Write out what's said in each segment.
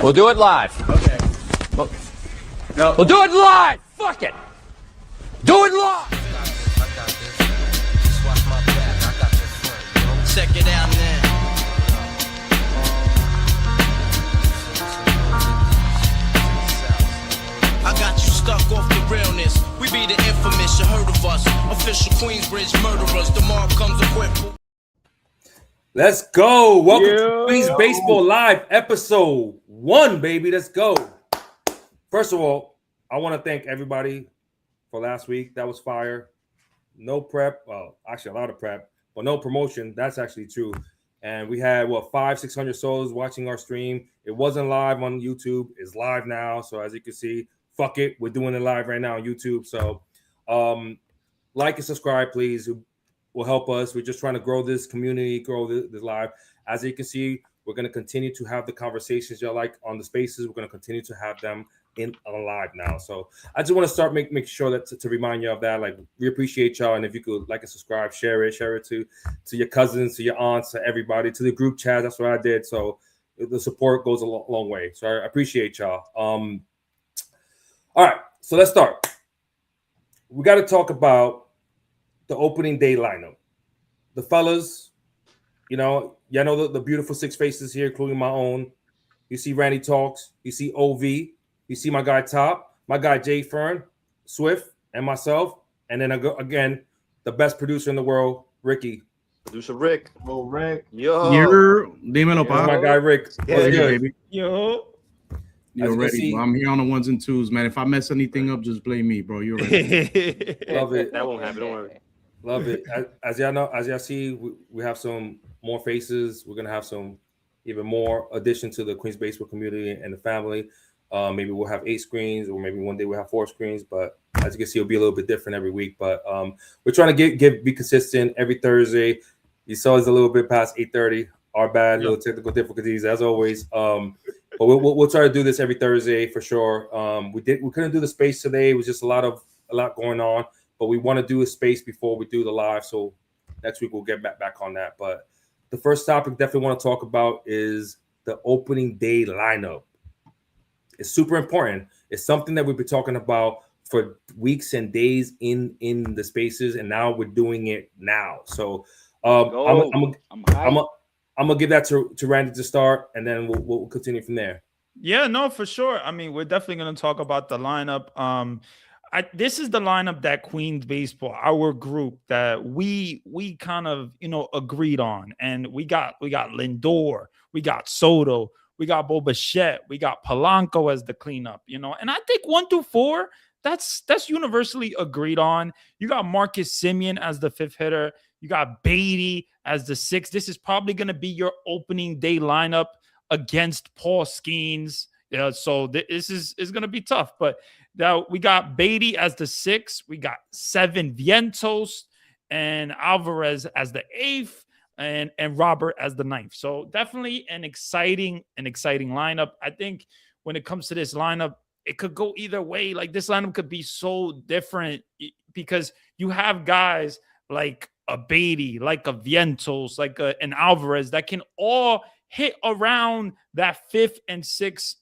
We'll do it live. Okay. No. We'll do it live. Fuck it. Do it live. Check it out now. I got you stuck off the realness. We be the infamous, you heard of us. Official Queensbridge murderers. The mob comes equipped. Let's go. Welcome to Queens Baseball Live, episode 1, baby. Let's go. First of all, I want to thank everybody for last week. That was fire. No prep. Well, actually, a lot of prep, but no promotion. That's actually true. And we had, 500-600 souls watching our stream. It wasn't live on YouTube. It's live now. So as you can see, fuck it. We're doing it live right now on YouTube. So like and subscribe, please. It will help us. We're just trying to grow this community, grow this live. As you can see, we're going to continue to have the conversations you like on the spaces. We're going to continue to have them in live now. So I just want to start make sure that to remind you of that. Like, we appreciate y'all, and if you could like and subscribe, share it to your cousins, to your aunts, to everybody, to the group chat. That's what I did. So the support goes a long way. So I appreciate y'all. All right, so let's start. We got to talk about the opening day lineup. The fellas, y'all know the beautiful six faces here, including my own. You see Randy Talks, you see OV, you see my guy Top, my guy Jay Fern, Swift, and myself. And then again, the best producer in the world, Ricky. Producer Rick. Oh, Rick. Yo. Dímelo, That's my guy Rick. Yeah, What's good? baby. Yo. You're ready. I'm here on the ones and twos, man. If I mess anything up, just blame me, bro. You're ready. Love it. That won't happen. Don't worry. Love it. As y'all know, as y'all see, we have some more faces. We're gonna have some even more addition to the Queens baseball community and the family. Maybe we'll have 8 screens, or maybe one day we'll have 4 screens. But as you can see, it'll be a little bit different every week. But we're trying to be consistent every Thursday. You saw us a little bit past 8:30. Our bad, little technical difficulties as always. But we'll try to do this every Thursday for sure. We couldn't do the space today. It was just a lot going on. But we want to do a space before we do the live. So next week we'll get back on that. But the first topic definitely want to talk about is the opening day lineup. It's super important. It's something that we've been talking about for weeks and days in the spaces, and now we're doing it now. So I'm gonna give that to Randy to start, and then we'll continue from there. Yeah, no, for sure. I mean, we're definitely going to talk about the lineup. This is the lineup that Queens Baseball, our group, that we kind of agreed on, and we got Lindor, we got Soto, we got Bo Bichette, we got Polanco as the cleanup, and I think 1 through 4, that's universally agreed on. You got Marcus Semien as the 5th hitter. You got Beatty as the 6th. This is probably going to be your opening day lineup against Paul Skeens. So this is going to be tough. But now we got Beatty as the 6th. We got 7 Vientos and Alvarez as the 8th, and Robert as the 9th. So definitely an exciting lineup. I think when it comes to this lineup, it could go either way. Like, this lineup could be so different because you have guys like a Beatty, like a Vientos, like an Alvarez that can all hit around that 5th and 6th,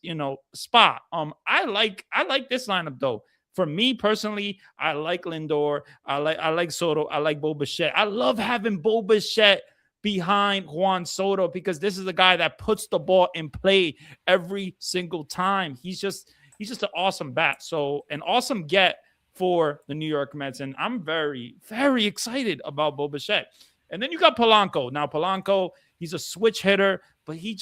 spot. I like this lineup though. For me personally, I like Lindor. I like Soto. I like Bo Bichette. I love having Bo Bichette behind Juan Soto because this is a guy that puts the ball in play every single time. He's just an awesome bat. So an awesome get for the New York Mets, and I'm very, very excited about Bo Bichette. And then you got Polanco. Now Polanco, he's a switch hitter, but he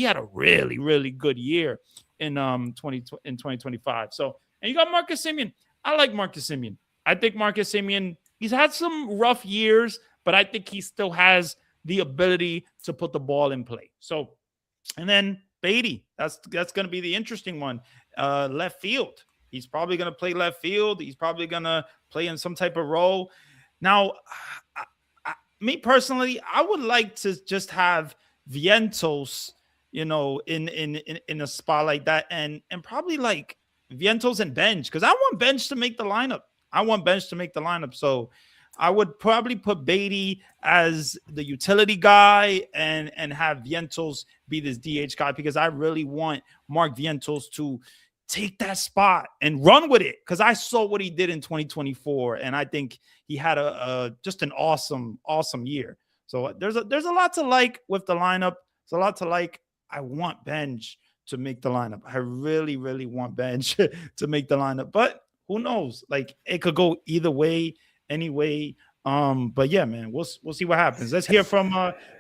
had a really, really good year in 2025. So, and you got Marcus Semien. I like Marcus Semien. I think Marcus Semien, he's had some rough years, but I think he still has the ability to put the ball in play. So, and then Beatty, that's going to be the interesting one. Left field. He's probably going to play left field. He's probably going to play in some type of role. Now, me personally, I would like to just have Vientos, in a spot like that, and probably like Vientos and Bench, because I want Bench to make the lineup. So I would probably put Beatty as the utility guy and have Vientos be this DH guy, because I really want Mark Vientos to take that spot and run with it, because I saw what he did in 2024, and I think he had a just an awesome year. So there's a lot to like with the lineup. There's a lot to like. I want Benj to make the lineup. I really, really want Benj to make the lineup, but who knows? Like, it could go either way, anyway. But yeah, man, we'll see what happens. Let's hear from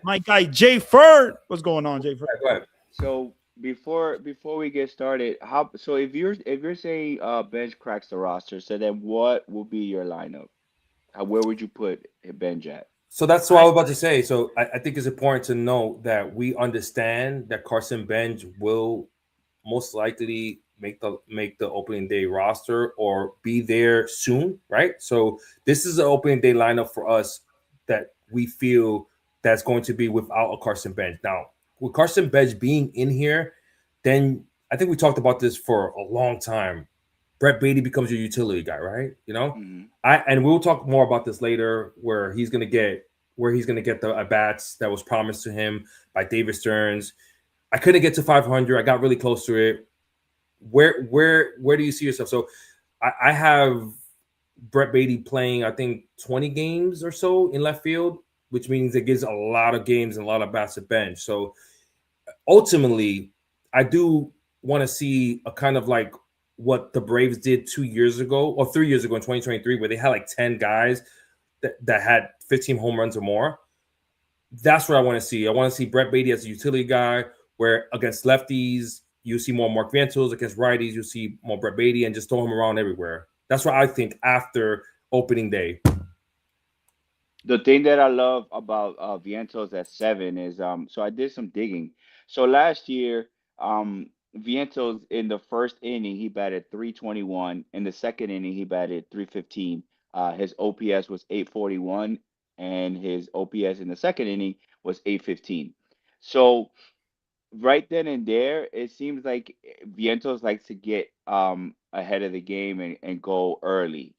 my guy Jay Ferd. What's going on, Jay Ferd? Go ahead. So before we get started, so if you're saying Benj cracks the roster, so then what will be your lineup? Where would you put Benj at? So that's what I was about to say. So I think it's important to know that we understand that Carson Benj will most likely make the opening day roster or be there soon, right? So this is an opening day lineup for us that we feel that's going to be without a Carson Benj. Now, with Carson Benj being in here, then I think we talked about this for a long time. Brett Beatty becomes your utility guy, right? You know, and we'll talk more about this later, where he's gonna get the at bats that was promised to him by David Stearns. I couldn't get to 500. I got really close to it. Where do you see yourself? So I have Brett Beatty playing, I think, 20 games or so in left field, which means it gives a lot of games and a lot of bats to Benj. So ultimately, I do want to see a kind of like what the Braves did 2 years ago or 3 years ago in 2023, where they had like 10 guys that had 15 home runs or more. That's what I want to see. I want to see Brett Beatty as a utility guy, where against lefties, you see more Mark Vientos. Against righties, you see more Brett Beatty, and just throw him around everywhere. That's what I think after opening day. The thing that I love about Vientos at 7 is so I did some digging. So last year, Vientos in the first inning he batted .321. In the second inning he batted .315. His OPS was .841, and his OPS in the second inning was .815. So right then and there, it seems like Vientos likes to get ahead of the game and go early,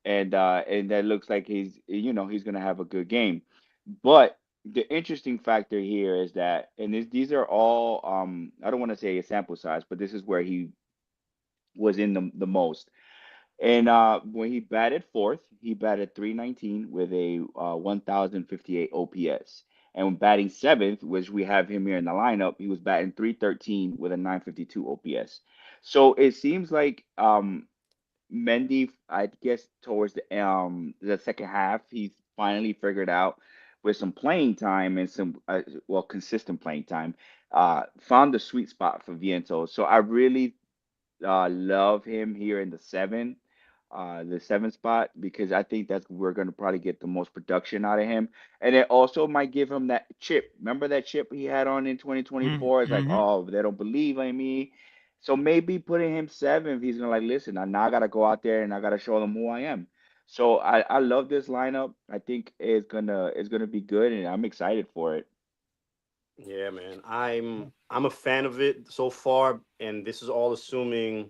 and that looks like he's gonna have a good game. But the interesting factor here is that, and these are all I don't want to say a sample size, but this is where he was in the most. And when he batted fourth, he batted .319 with a 1,058 OPS. And when batting seventh, which we have him here in the lineup, he was batting .313 with a 952 OPS. So it seems like Mendy, I guess towards the second half, he's finally figured out, with some playing time and some consistent playing time, found the sweet spot for Vientos. So I really love him here in the 7 spot, because I think that's we're going to probably get the most production out of him. And it also might give him that chip. Remember that chip he had on in 2024? It's like, oh, they don't believe in me. So maybe putting him 7th, he's gonna like, listen, now I gotta go out there and I gotta show them who I am. So I love this lineup. I think it's gonna be good, and I'm excited for it. Yeah, man. I'm a fan of it so far, and this is all assuming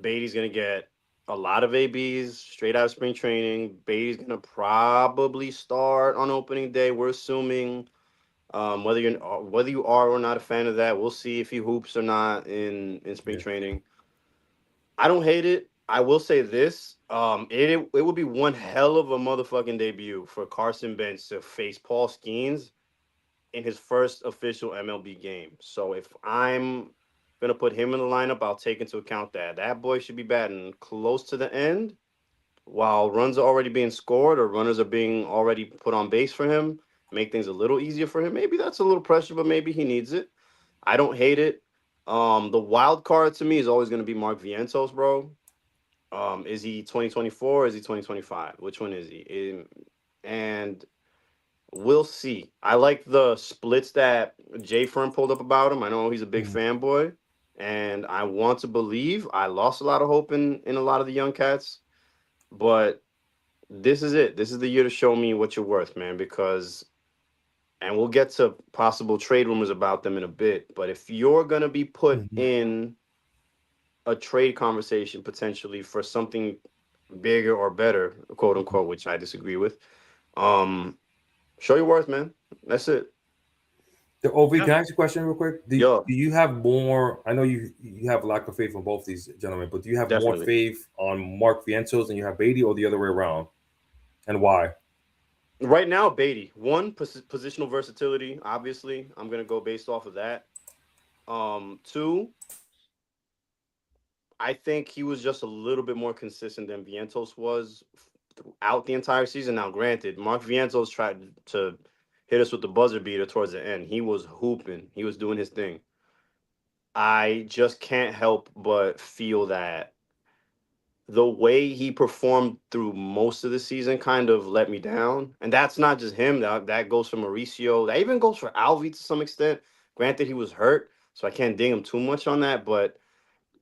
Beatty's gonna get a lot of ABs straight out of spring training. Beatty's gonna probably start on opening day. We're assuming, whether you are or not a fan of that, we'll see if he hoops or not in spring training. I don't hate it. I will say this: it would be one hell of a motherfucking debut for Carson Bench to face Paul Skeens in his first official MLB game. So if I'm gonna put him in the lineup, I'll take into account that boy should be batting close to the end, while runs are already being scored or runners are being already put on base for him. Make things a little easier for him. Maybe that's a little pressure, but maybe he needs it. I don't hate it. The wild card to me is always going to be Mark Vientos, bro. Is he 2024 or is he 2025? Which one is he? And we'll see. I like the splits that Jay Fern pulled up about him. I know he's a big fanboy, and I want to believe. I lost a lot of hope in a lot of the young cats, but this is it. This is the year to show me what you're worth, man, because, and we'll get to possible trade rumors about them in a bit, but if you're going to be put in a trade conversation potentially for something bigger or better, quote unquote, which I disagree with. Show your worth, man. That's it. The OV, can I ask you a question real quick? Do Yo. you have more? I know you have a lack of faith in both these gentlemen, but do you have more Definitely. faith on Mark Vientos than you have Beatty, or the other way around? And why? Right now, Beatty. One, positional versatility. Obviously, I'm gonna go based off of that. Two, I think he was just a little bit more consistent than Vientos was throughout the entire season. Now, granted, Mark Vientos tried to hit us with the buzzer beater towards the end. He was hooping. He was doing his thing. I just can't help but feel that the way he performed through most of the season kind of let me down. And that's not just him. That goes for Mauricio. That even goes for Alvi to some extent. Granted, he was hurt, so I can't ding him too much on that. But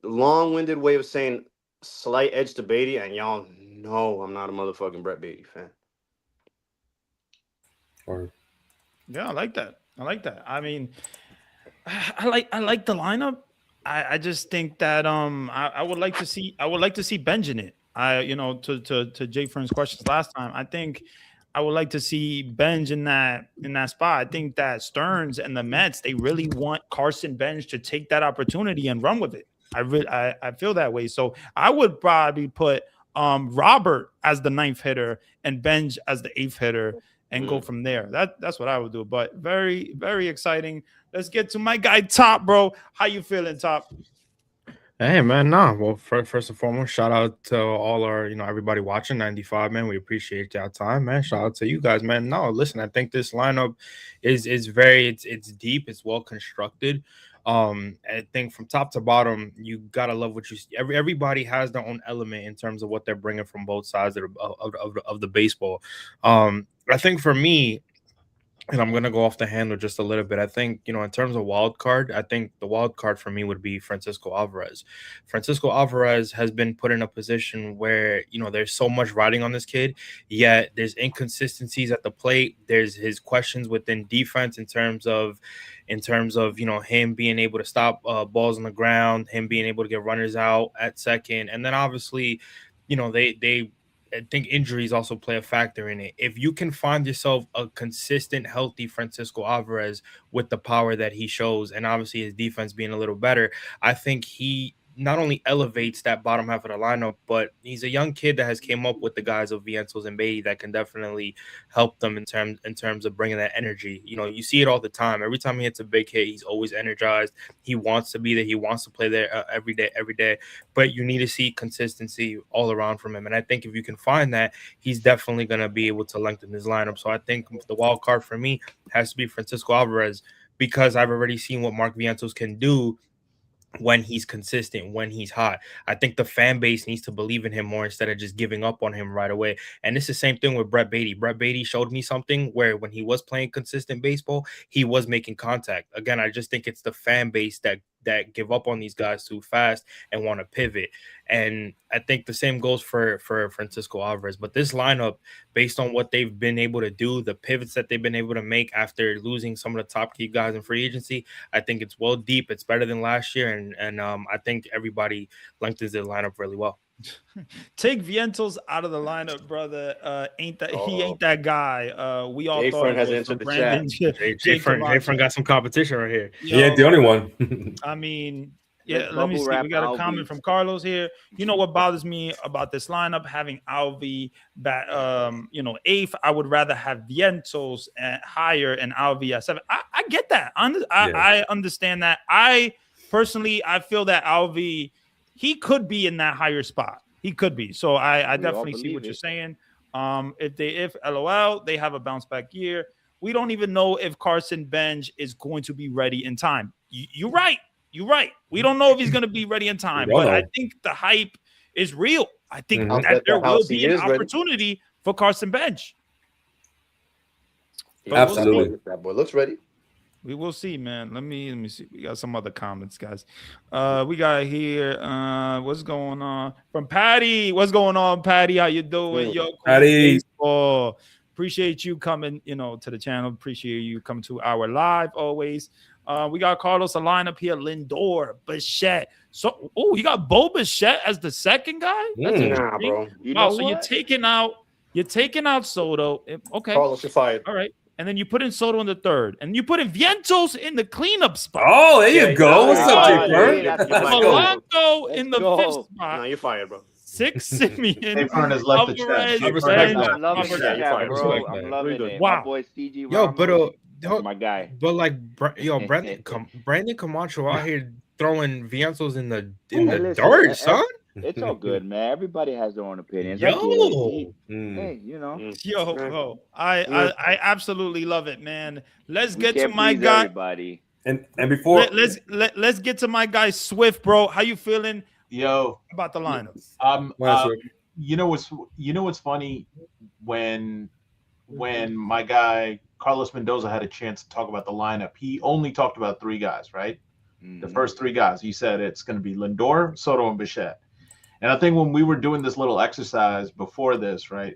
long-winded way of saying slight edge to Beatty, and y'all know I'm not a motherfucking Brett Beatty fan. Yeah, I like that. I mean, I like the lineup. I just think that I would like to see Benj in it. To Jay Fern's questions last time, I think I would like to see Benj in that spot. I think that Stearns and the Mets, they really want Carson Benj to take that opportunity and run with it. I feel that way. So I would probably put Robert as the 9th hitter and Benj as the 8th hitter and go from there. That's what I would do. But very, very exciting. Let's get to my guy Top, bro. How you feeling, Top? Hey man, well, first and foremost, shout out to all our, everybody watching 95, man. We appreciate y'all time, man. Shout out to you guys, man. No, listen, I think this lineup is very it's deep, it's well constructed. I think from top to bottom, you gotta love what you see. Everybody has their own element in terms of what they're bringing from both sides of the baseball. I think for me, and I'm gonna go off the handle just a little bit. I think, in terms of wild card, I think the wild card for me would be Francisco Alvarez. Francisco Alvarez has been put in a position where, there's so much riding on this kid, yet there's inconsistencies at the plate. There's his questions within defense in terms of him being able to stop balls on the ground, him being able to get runners out at second, and then obviously, I think injuries also play a factor in it. If you can find yourself a consistent, healthy Francisco Alvarez with the power that he shows, and obviously his defense being a little better, I think he not only elevates that bottom half of the lineup, but he's a young kid that has came up with the guys of Vientos and Beatty that can definitely help them in terms of bringing that energy. You see it all the time. Every time he hits a big hit, he's always energized. He wants to be there. He wants to play there every day. But you need to see consistency all around from him. And I think if you can find that, he's definitely going to be able to lengthen his lineup. So I think the wild card for me has to be Francisco Alvarez, because I've already seen what Mark Vientos can do when he's consistent, when he's hot. I think the fan base needs to believe in him more instead of just giving up on him right away. And it's the same thing with Brett Beatty. Brett Beatty showed me something where when he was playing consistent baseball, he was making contact. Again, I just think it's the fan base that give up on these guys too fast and want to pivot. And I think the same goes for Francisco Alvarez. But this lineup, based on what they've been able to do, the pivots that they've been able to make after losing some of the top key guys in free agency, I think it's well deep. It's better than last year. And I think everybody lengthens their lineup really well. Take Vientos out of the lineup, brother. He ain't that guy. We all thought Fern has entered the chat. Jay Fern got some competition right here. He ain't the only one. I mean, yeah, let me see. We got a comment from Carlos here. You know what bothers me about this lineup? Having Alvi bat, 8th. I would rather have Vientos at higher and Alvi at 7th. I get that. I understand that. I personally feel that Alvi, he could be in that higher spot. He could be. So I definitely see what you're saying. If LOL, they have a bounce back year. We don't even know if Carson Benj is going to be ready in time. You're right. We don't know if he's going to be ready in time, but I think the hype is real. I think that there will be an opportunity for Carson Benj. Absolutely. That boy looks ready. We will see, man. Let me see. We got some other comments, guys. We got here. What's going on from Patty? What's going on, Patty? How you doing? Yo, Patty. Baseball. Appreciate you coming, to the channel. Appreciate you coming to our live always. We got Carlos a lineup here. Lindor, Bichette. So, you got Bo Bichette as the second guy. That's Nah, bro. Wow, so you're taking out Soto. Okay, Carlos, you're fired. all right. And then you put in Soto in the third, and you put in Vientos in the cleanup spot. Oh, there you go. What's up, Jay Fern? Polanco in the fifth spot. Nah, you're fired, bro. 6 Simeon. Jay Fern has left the chat. Alvarez, I'm loving Yeah, that, you're fired. bro. I'm loving it. Wow. My boy CG. Yo, but my guy. but like Brandon Camacho out here throwing Vientos in the dirt, son. It's all good, man. Everybody has their own opinions. Yo. Hey, you know. Yo, I absolutely love it, man. Let's get to my guy. Everybody. And before Let's get to my guy Swift, bro. How you feeling Yo, about the lineup? You know what's funny when my guy Carlos Mendoza had a chance to talk about the lineup, he only talked about 3 guys, right? The first 3 guys. He said it's going to be Lindor, Soto, and Bichette. And I think when we were doing this little exercise before this, right?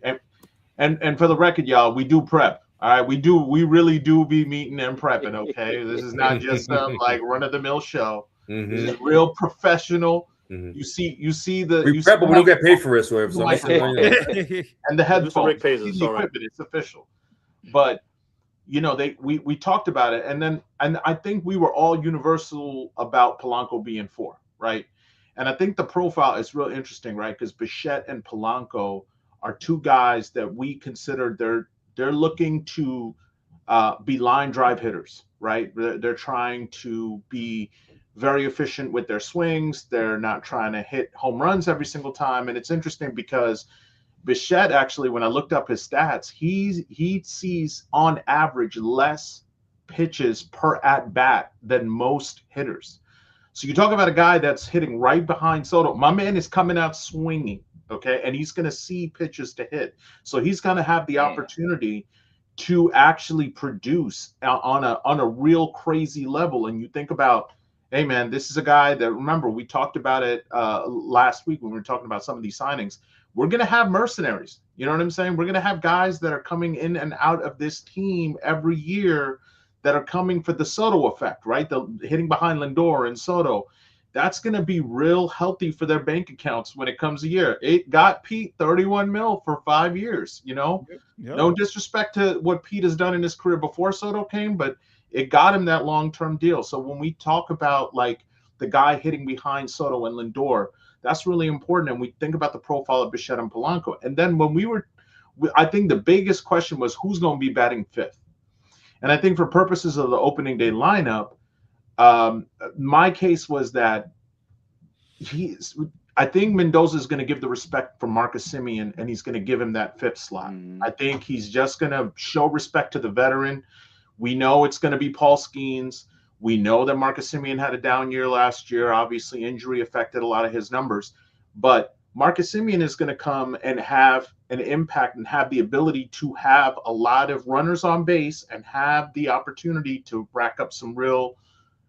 And for the record, y'all, we do prep. All right, we really do be meeting and prepping. Okay, this is not just some like run of the mill show. This is real professional. You see the we prep, but we don't get paid for it. So and the headphones, the equipment, it's official. But you know, we talked about it, and I think we were all universal about Polanco being 4, right? And I think the profile is real interesting, right? Because Bichette and Polanco are 2 guys that we consider they're looking to be line drive hitters, right? They're trying to be very efficient with their swings. They're not trying to hit home runs every single time. And it's interesting because Bichette, actually, when I looked up his stats, he sees on average less pitches per at bat than most hitters. So you talk about a guy that's hitting right behind Soto. My man is coming out swinging, okay, and he's going to see pitches to hit. So he's going to have the opportunity to actually produce on a real crazy level. And you think about, hey man, this is a guy that, remember, we talked about it last week when we were talking about some of these signings. We're going to have mercenaries. You know what I'm saying? We're going to have guys that are coming in and out of this team every year that are coming for the Soto effect, right? The hitting behind Lindor and Soto. That's going to be real healthy for their bank accounts when it comes a year. It got Pete 31 mil for 5 years, you know? Yep. No disrespect to what Pete has done in his career before Soto came, but it got him that long-term deal. So when we talk about like the guy hitting behind Soto and Lindor, that's really important. And we think about the profile of Bichette and Polanco. And then when I think the biggest question was who's going to be batting 5th. And I think for purposes of the opening day lineup, my case was that I think Mendoza is going to give the respect for Marcus Semien, and he's going to give him that 5th slot. I think he's just going to show respect to the veteran. We know it's going to be Paul Skeens. We know that Marcus Semien had a down year last year. Obviously, injury affected a lot of his numbers. But Marcus Semien is going to come and have an impact and have the ability to have a lot of runners on base and have the opportunity to rack up some real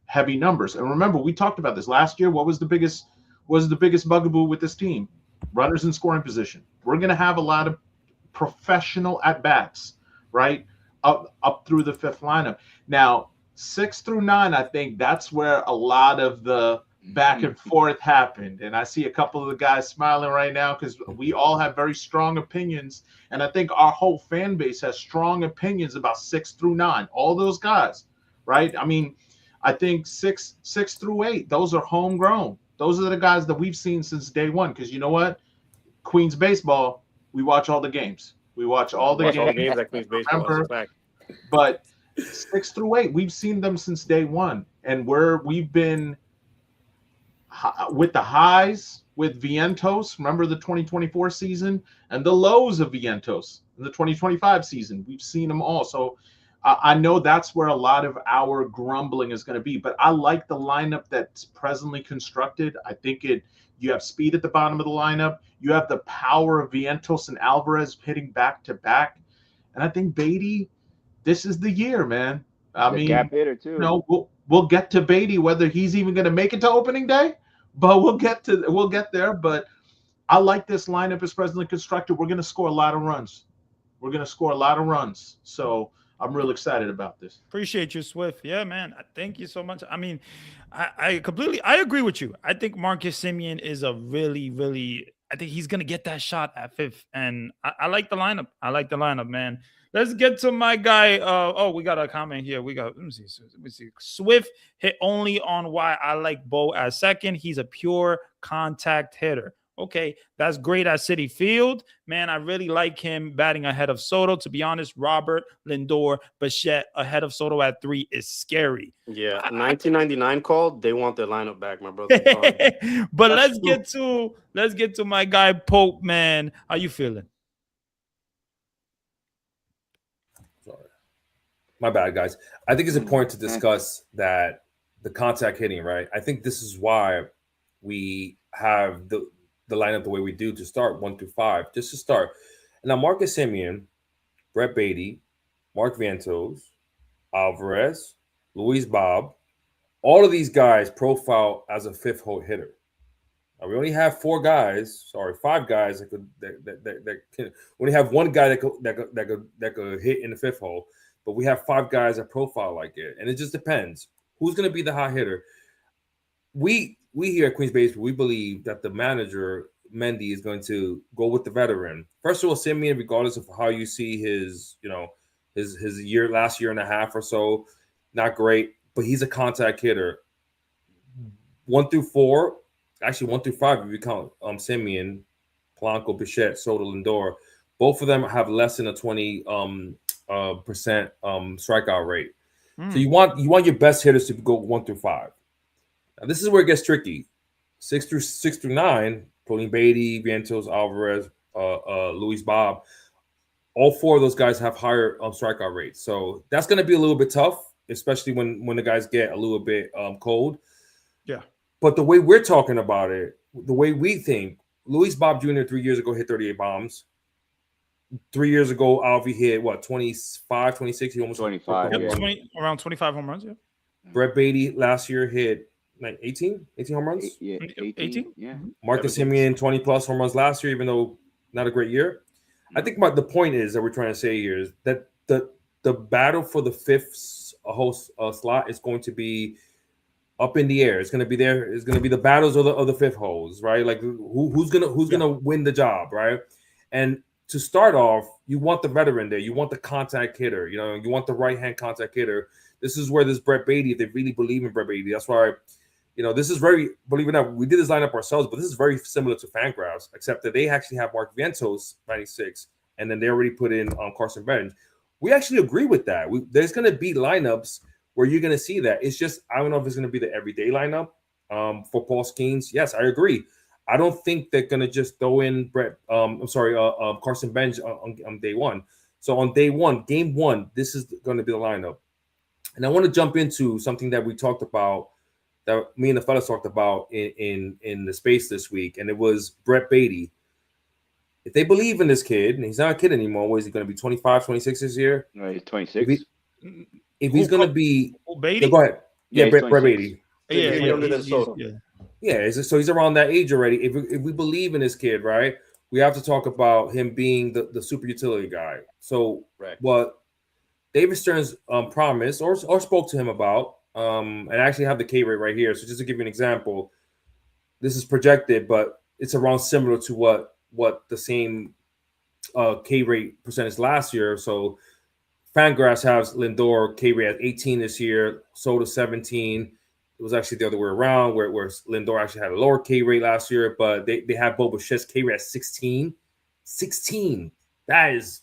heavy numbers. And remember, we talked about this last year. What was the biggest bugaboo with this team? Runners in scoring position. We're going to have a lot of professional at-bats, right, up through the 5th lineup. Now, 6 through 9, I think that's where a lot of the back and forth happened. And I see a couple of the guys smiling right now because we all have very strong opinions. And I think our whole fan base has strong opinions about 6 through 9, all those guys, right? I mean, I think 6 through 8, those are homegrown. Those are the guys that we've seen since day one. Because you know what? Queens baseball, we watch all the games. We watch all the games at Queens baseball. But 6 through 8, we've seen them since day one. And we've been with the highs with Vientos, remember the 2024 season, and the lows of Vientos in the 2025 season. We've seen them all. So I know that's where a lot of our grumbling is going to be. But I like the lineup that's presently constructed. I think you have speed at the bottom of the lineup. You have the power of Vientos and Alvarez hitting back to back. And I think Beatty, this is the year, man. I mean, gap hitter too. You know, we'll get to Beatty, whether he's even going to make it to opening day, but we'll get there. But I like this lineup as presently constructed. We're going to score a lot of runs. So I'm real excited about this. Appreciate you, Swift. Yeah, man. Thank you so much. I mean, I agree with you. I think Marcus Simeon is a really, I think he's gonna get that shot at 5th. And I like the lineup. Man. Let's get to my guy. We got a comment here. Let me see. Swift hit only on why I like Bo as 2nd. He's a pure contact hitter. Okay, that's great at Citi Field. Man, I really like him batting ahead of Soto. To be honest, Robert, Lindor, Bichette ahead of Soto at 3 is scary. Yeah, 1999 called. They want their lineup back, my brother. But let's get to my guy Pope, man. How you feeling? Sorry. My bad, guys. I think it's important to discuss that the contact hitting, right? I think this is why we have the lineup the way we do to start 1 through 5, just to start. And now Marcus Simeon, Brett Beatty, Mark Vientos, Alvarez, Luis Bob, all of these guys profile as a 5th hole hitter. Now, we only have 5 guys that can. We only have 1 guy that could hit in the 5th hole, but we have 5 guys that profile like it, and it just depends who's going to be the hot hitter. We here at Queens Baseball, we believe that the manager, Mendy, is going to go with the veteran. First of all, Simeon, regardless of how you see his last year and a half or so, not great, but he's a contact hitter. 1 through 4, actually 1 through 5, if you count Simeon, Polanco, Bichette, Soto, Lindor, both of them have less than a 20% strikeout rate. So you want your best hitters to go 1 through 5. Now, this is where it gets tricky. 6 through 9, including Beatty, Vientos, Alvarez, Luis Bob, all 4 of those guys have higher strikeout rates. So that's going to be a little bit tough, especially when the guys get a little bit cold. Yeah. But the way we're talking about it, the way we think, Luis Bob Jr. 3 years ago hit 38 bombs. 3 years ago, Alvy hit, 25, 26? He almost 25. Around 25 home runs, yeah. Brett Beatty last year hit like 18 home runs. 18? Yeah. Marcus Simeon 20+ home runs last year, even though not a great year. I think the point is that we're trying to say here is that the battle for the 5th host slot is going to be up in the air. It's going to be there. It's going to be the battles of the 5th holes, right? Like who's gonna win the job, right? And to start off, you want the veteran there. You want the contact hitter. You want the right-hand contact hitter. This is where this Brett Beatty, if they really believe in Brett Beatty, that's why. This is very, believe it or not, we did this lineup ourselves, but this is very similar to Fangraphs, except that they actually have Mark Vientos, 96, and then they already put in Carson Bench. We actually agree with that. There's going to be lineups where you're going to see that. It's just, I don't know if it's going to be the everyday lineup for Paul Skeens. Yes, I agree. I don't think they're going to just throw in Carson Bench on day 1. So on day 1, game 1, this is going to be the lineup. And I want to jump into something that we talked about, that me and the fellas talked about in the space this week, and it was Brett Beatty. If they believe in this kid, and he's not a kid anymore, what is he going to be, 25, 26 this year? No, he's 26. If he's going to be... Beatty? Go ahead. Yeah, Brett Beatty. Yeah. So he's around that age already. If we believe in this kid, right, we have to talk about him being the super utility guy. So what David Stearns promised or spoke to him about, and I actually have the K rate right here. So just to give you an example, this is projected, but it's around similar to what the same K rate percentage last year. So Fangraphs has Lindor K rate at 18 this year, Soto 17. It was actually the other way around, where Lindor actually had a lower K rate last year, but they have Bo Bichette's K rate at 16. 16. That is,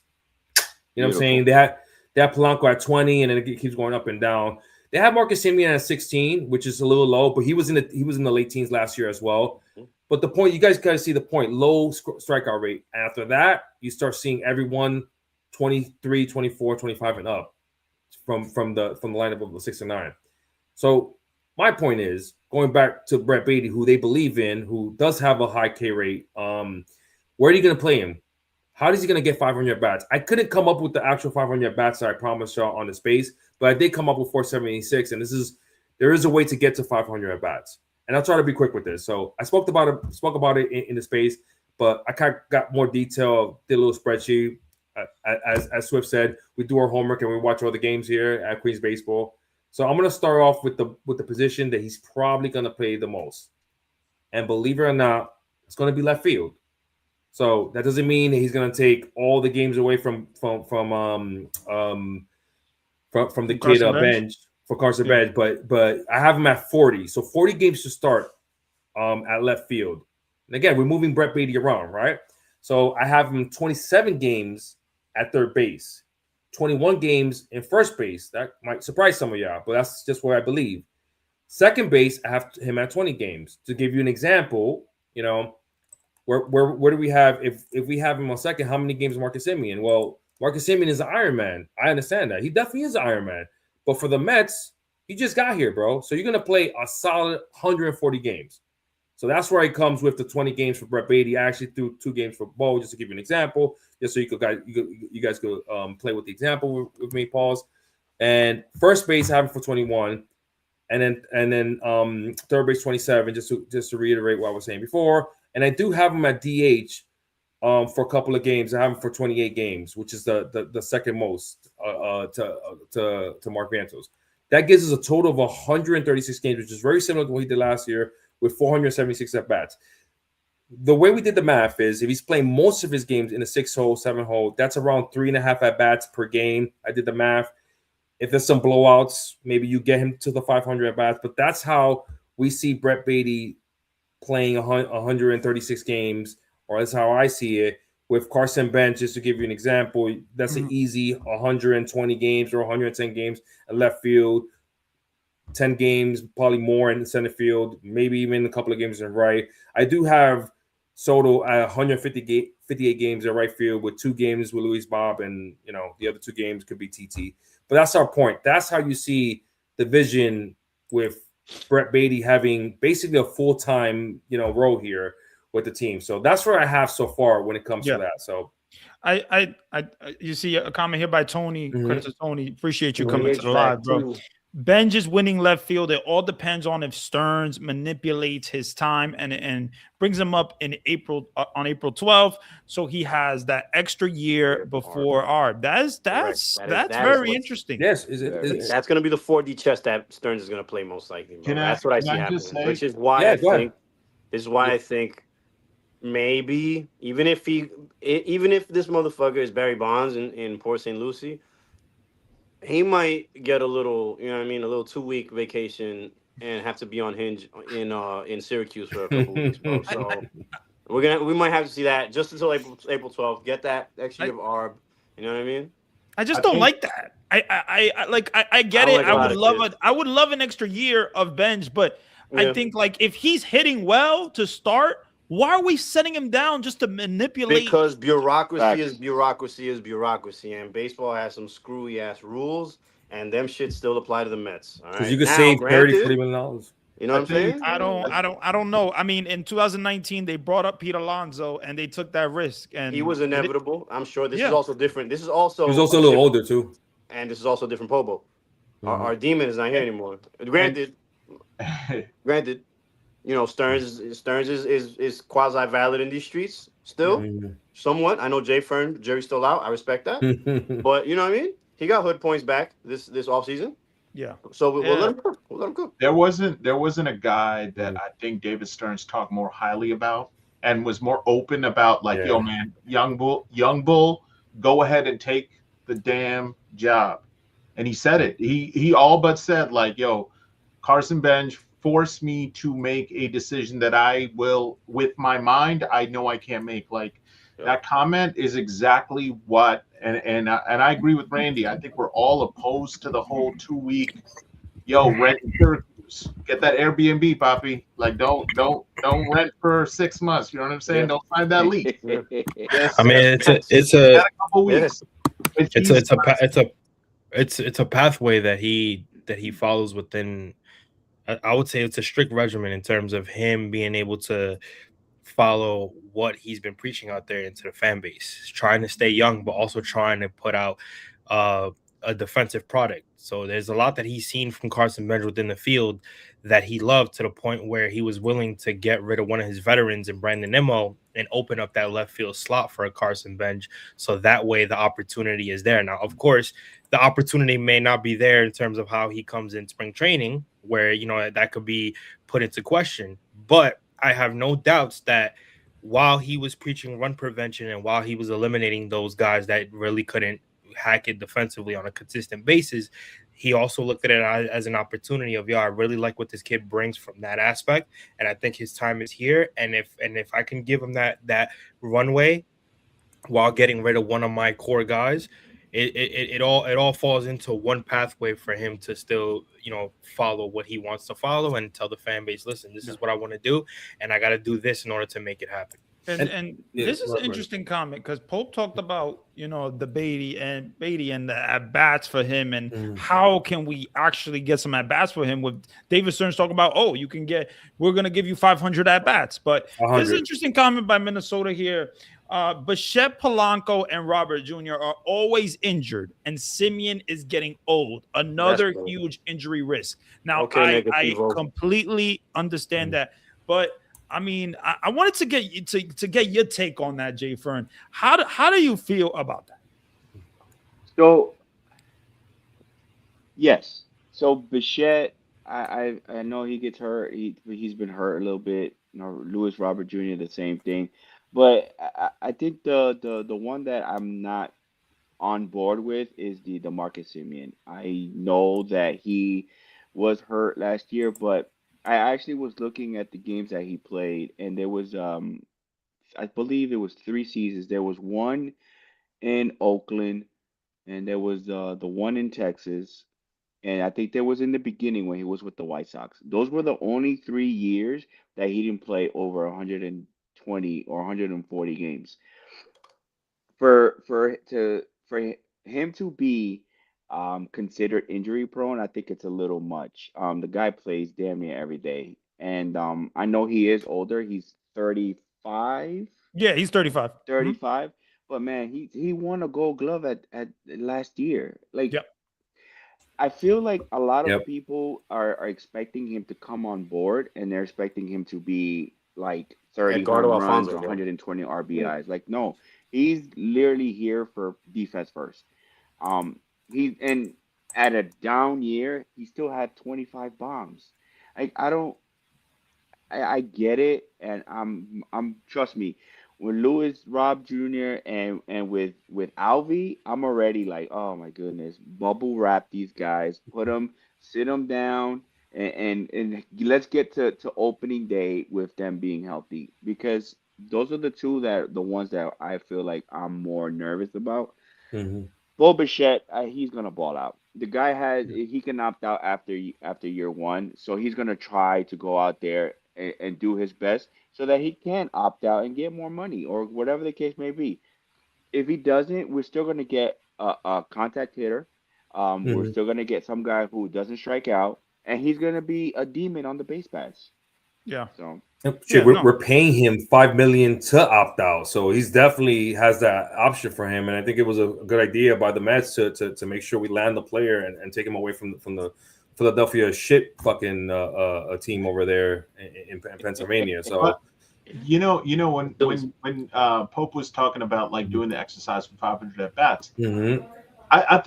what I'm saying? They had Polanco at 20, and then it keeps going up and down. They have Marcus Simeon at 16, which is a little low, but he was in the late teens last year as well. But the point, you guys got to see the point, low strikeout rate. After that, you start seeing everyone 23, 24, 25 and up from the lineup of the 6 and 9. So my point is, going back to Brett Beatty, who they believe in, who does have a high K rate, where are you going to play him? How is he going to get 500 bats? I couldn't come up with the actual 500 bats that I promised y'all on the space, but I did come up with 476, and there is a way to get to 500 bats. And I'll try to be quick with this. So I spoke about it in the space, but I kind of got more detail, did a little spreadsheet. as Swift said, we do our homework and we watch all the games here at Queens Baseball. So I'm going to start off with the position that he's probably going to play the most, and believe it or not, it's going to be left field. So that doesn't mean that he's going to take all the games away from the kid bench for Carson Bench, but I have him at 40. So 40 games to start at left field. And again, we're moving Brett Baty around, right? So I have him 27 games at third base, 21 games in first base. That might surprise some of y'all, but that's just what I believe. Second base, I have him at 20 games. To give you an example, you know, where do we have, if we have him on second, how many games is Marcus Semien? Well, Marcus Semien is an Iron Man. I understand that. He definitely is an Iron Man. But for the Mets, he just got here, bro. So you're going to play a solid 140 games. So that's where he comes with the 20 games for Brett Baty. I actually threw 2 games for Bo, just to give you an example, just so you guys could play with the example with me, pause. And first base, I have him for 21. And then third base 27, just to reiterate what I was saying before. And I do have him at DH for a couple of games. I have him for 28 games, which is the second most to Mark Vientos. That gives us a total of 136 games, which is very similar to what he did last year with 476 at bats. The way we did the math is if he's playing most of his games in a 6-hole, 7-hole, that's around 3.5 at bats per game. I did the math. If there's some blowouts, maybe you get him to the 500 at bats. But that's how we see Brett Baty playing 136 games, or that's how I see it. With Carson Bench, just to give you an example, that's an easy 120 games or 110 games in left field, 10 games, probably more in the center field, maybe even a couple of games in right. I do have Soto at 158 games in right field with 2 games with Luis Bob, and you know the other 2 games could be TT. But that's our point. That's how you see the vision with Brett Baty having basically a full-time, role here with the team. So that's what I have so far when it comes to that. So I you see a comment here by Tony. Credit to Tony. Appreciate you coming to the live, bro. Benj is winning left field. It all depends on if Stearns manipulates his time and brings him up in April on April 12th, so he has that extra year before Arb. That's very interesting. Yes, that's going to be the 4D chess that Stearns is going to play most likely. That's what I see happening, which is why I think maybe even if this motherfucker is Barry Bonds in Port St. Lucie, he might get a little, a little 2-week vacation and have to be on Hinge in Syracuse for a couple weeks, bro. So we might have to see that just until April 12th. Get that extra year of Arb. You know what I mean? I just don't like that. I get it. I would love an extra year of Benj, but I think if he's hitting well to start, why are we setting him down just to manipulate? Because bureaucracy is bureaucracy, and baseball has some screwy ass rules, and them shit still apply to the Mets. All right, because you could save $30 million. You know what I'm saying? I don't know. I mean, in 2019, they brought up Pete Alonso, and they took that risk, and he was inevitable. I'm sure this is also different. This is also he was also a little older too, and this is also different. Pobo, our demon is not here anymore. Granted. Stearns is quasi valid in these streets still, somewhat. I know Jerry's still out. I respect that, but you know what I mean. He got hood points back this offseason. Yeah. So we'll let him go. We'll let him go. There wasn't a guy that I think David Stearns talked more highly about and was more open about. Yo, man, young bull, go ahead and take the damn job. And he said it. He all but said yo, Carson Bench force me to make a decision that I will, with my mind, I know I can't make. That comment is exactly what, and I agree with Randy. I think we're all opposed to the whole 2-week, rent Syracuse, get that Airbnb, Poppy. Don't rent for 6 months. You know what I'm saying? Don't sign that lease. I mean, it's a pathway that he follows within. I would say it's a strict regimen in terms of him being able to follow what he's been preaching out there into the fan base. He's trying to stay young, but also trying to put out a defensive product. So there's a lot that he's seen from Carson Bench within the field that he loved, to the point where he was willing to get rid of one of his veterans in Brandon Nimmo and open up that left field slot for a Carson Bench. So that way the opportunity is there. Now, of course, the opportunity may not be there in terms of how he comes in spring training, where, you know, that could be put into question. But I have no doubts that while he was preaching run prevention and while he was eliminating those guys that really couldn't hack it defensively on a consistent basis, he also looked at it as an opportunity of, I really like what this kid brings from that aspect, and I think his time is here. And if I can give him that runway while getting rid of one of my core guys, it all falls into one pathway for him to still, you know, follow what he wants to follow and tell the fan base, listen, this is what I want to do, and I got to do this in order to make it happen. And this is an interesting comment, because Pope talked about, you know, the Beatty and the at-bats for him, and how can we actually get some at-bats for him, with David Stearns talking about, we're going to give you 500 at-bats. But there's an interesting comment by Minnesota here. Bichette, Polanco, and Robert Jr. are always injured, and Simeon is getting old. Another huge injury risk. Now, I completely understand that, but I mean, I wanted to get you to get your take on that, Jay Fern. How do you feel about that? So, yes. So Bichette, I know he gets hurt. He's been hurt a little bit. You know, Luis Robert Jr. the same thing. But I think the one that I'm not on board with is the Marcus Simeon. I know that he was hurt last year, but I actually was looking at the games that he played, and there was I believe it was 3 seasons. There was one in Oakland, and there was the one in Texas, and I think there was in the beginning when he was with the White Sox. Those were the only 3 years that he didn't play over 120 or 140 games. For him to be considered injury prone, I think it's a little much. The guy plays damn near every day, and I know he is older. He's 35. Yeah, he's 35. 35. But man, he won a Gold Glove at last year. Like, I feel like a lot of people are expecting him to come on board, and they're expecting him to be like 30 home runs, 120 RBIs. Like, no, he's literally here for defense first. And at a down year, he still had 25 bombs. I get it, and I'm trust me, with Luis Rob Jr. and with Alvy, I'm already like, oh my goodness, bubble wrap these guys, sit them down, and let's get to opening day with them being healthy, because those are the ones that I feel like I'm more nervous about. Bo Bichette, he's gonna ball out. The guy he can opt out after year one, so he's gonna try to go out there and do his best so that he can opt out and get more money or whatever the case may be. If he doesn't, we're still gonna get a contact hitter. We're still gonna get some guy who doesn't strike out, and he's gonna be a demon on the base paths. Yeah. So. We're paying him $5 million to opt out, so he's definitely has that option for him. And I think it was a good idea by the Mets to make sure we land the player and take him away from the Philadelphia shit fucking team over there in Pennsylvania. So you know when Pope was talking about like doing the exercise for 500 at bats, I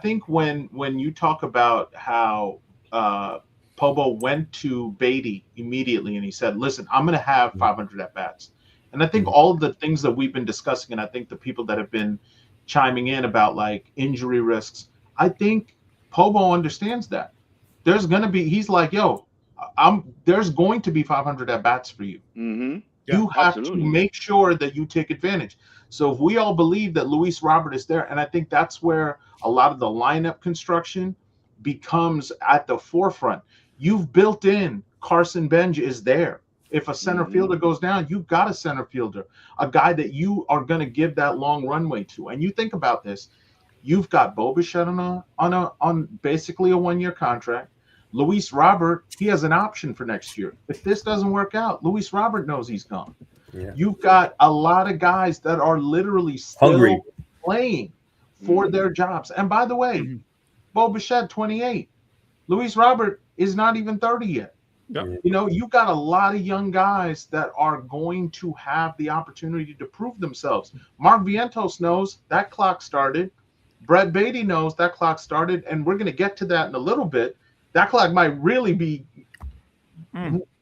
think when you talk about how Pobo went to Beatty immediately and he said, listen, I'm going to have 500 at-bats. And I think all of the things that we've been discussing, and I think the people that have been chiming in about like injury risks, I think Pobo understands that. There's going to be, he's like, yo, there's going to be 500 at-bats for you. You have to make sure that you take advantage. So if we all believe that Luis Robert is there, and I think that's where a lot of the lineup construction becomes at the forefront. You've built in Carson Bench is there. If a center fielder goes down, you've got a center fielder, a guy that you are going to give that long runway to. And you think about this, you've got Bo Bichette on basically a 1-year contract. Luis Robert, he has an option for next year. If this doesn't work out, Luis Robert knows he's gone. You've got a lot of guys that are literally still playing for their jobs. And by the way, Bo Bichette, 28. Luis Robert is not even 30 yet. Yep. You know, you've got a lot of young guys that are going to have the opportunity to prove themselves. Mark Vientos knows that clock started. Brett Beatty knows that clock started, and we're going to get to that in a little bit. That clock might really be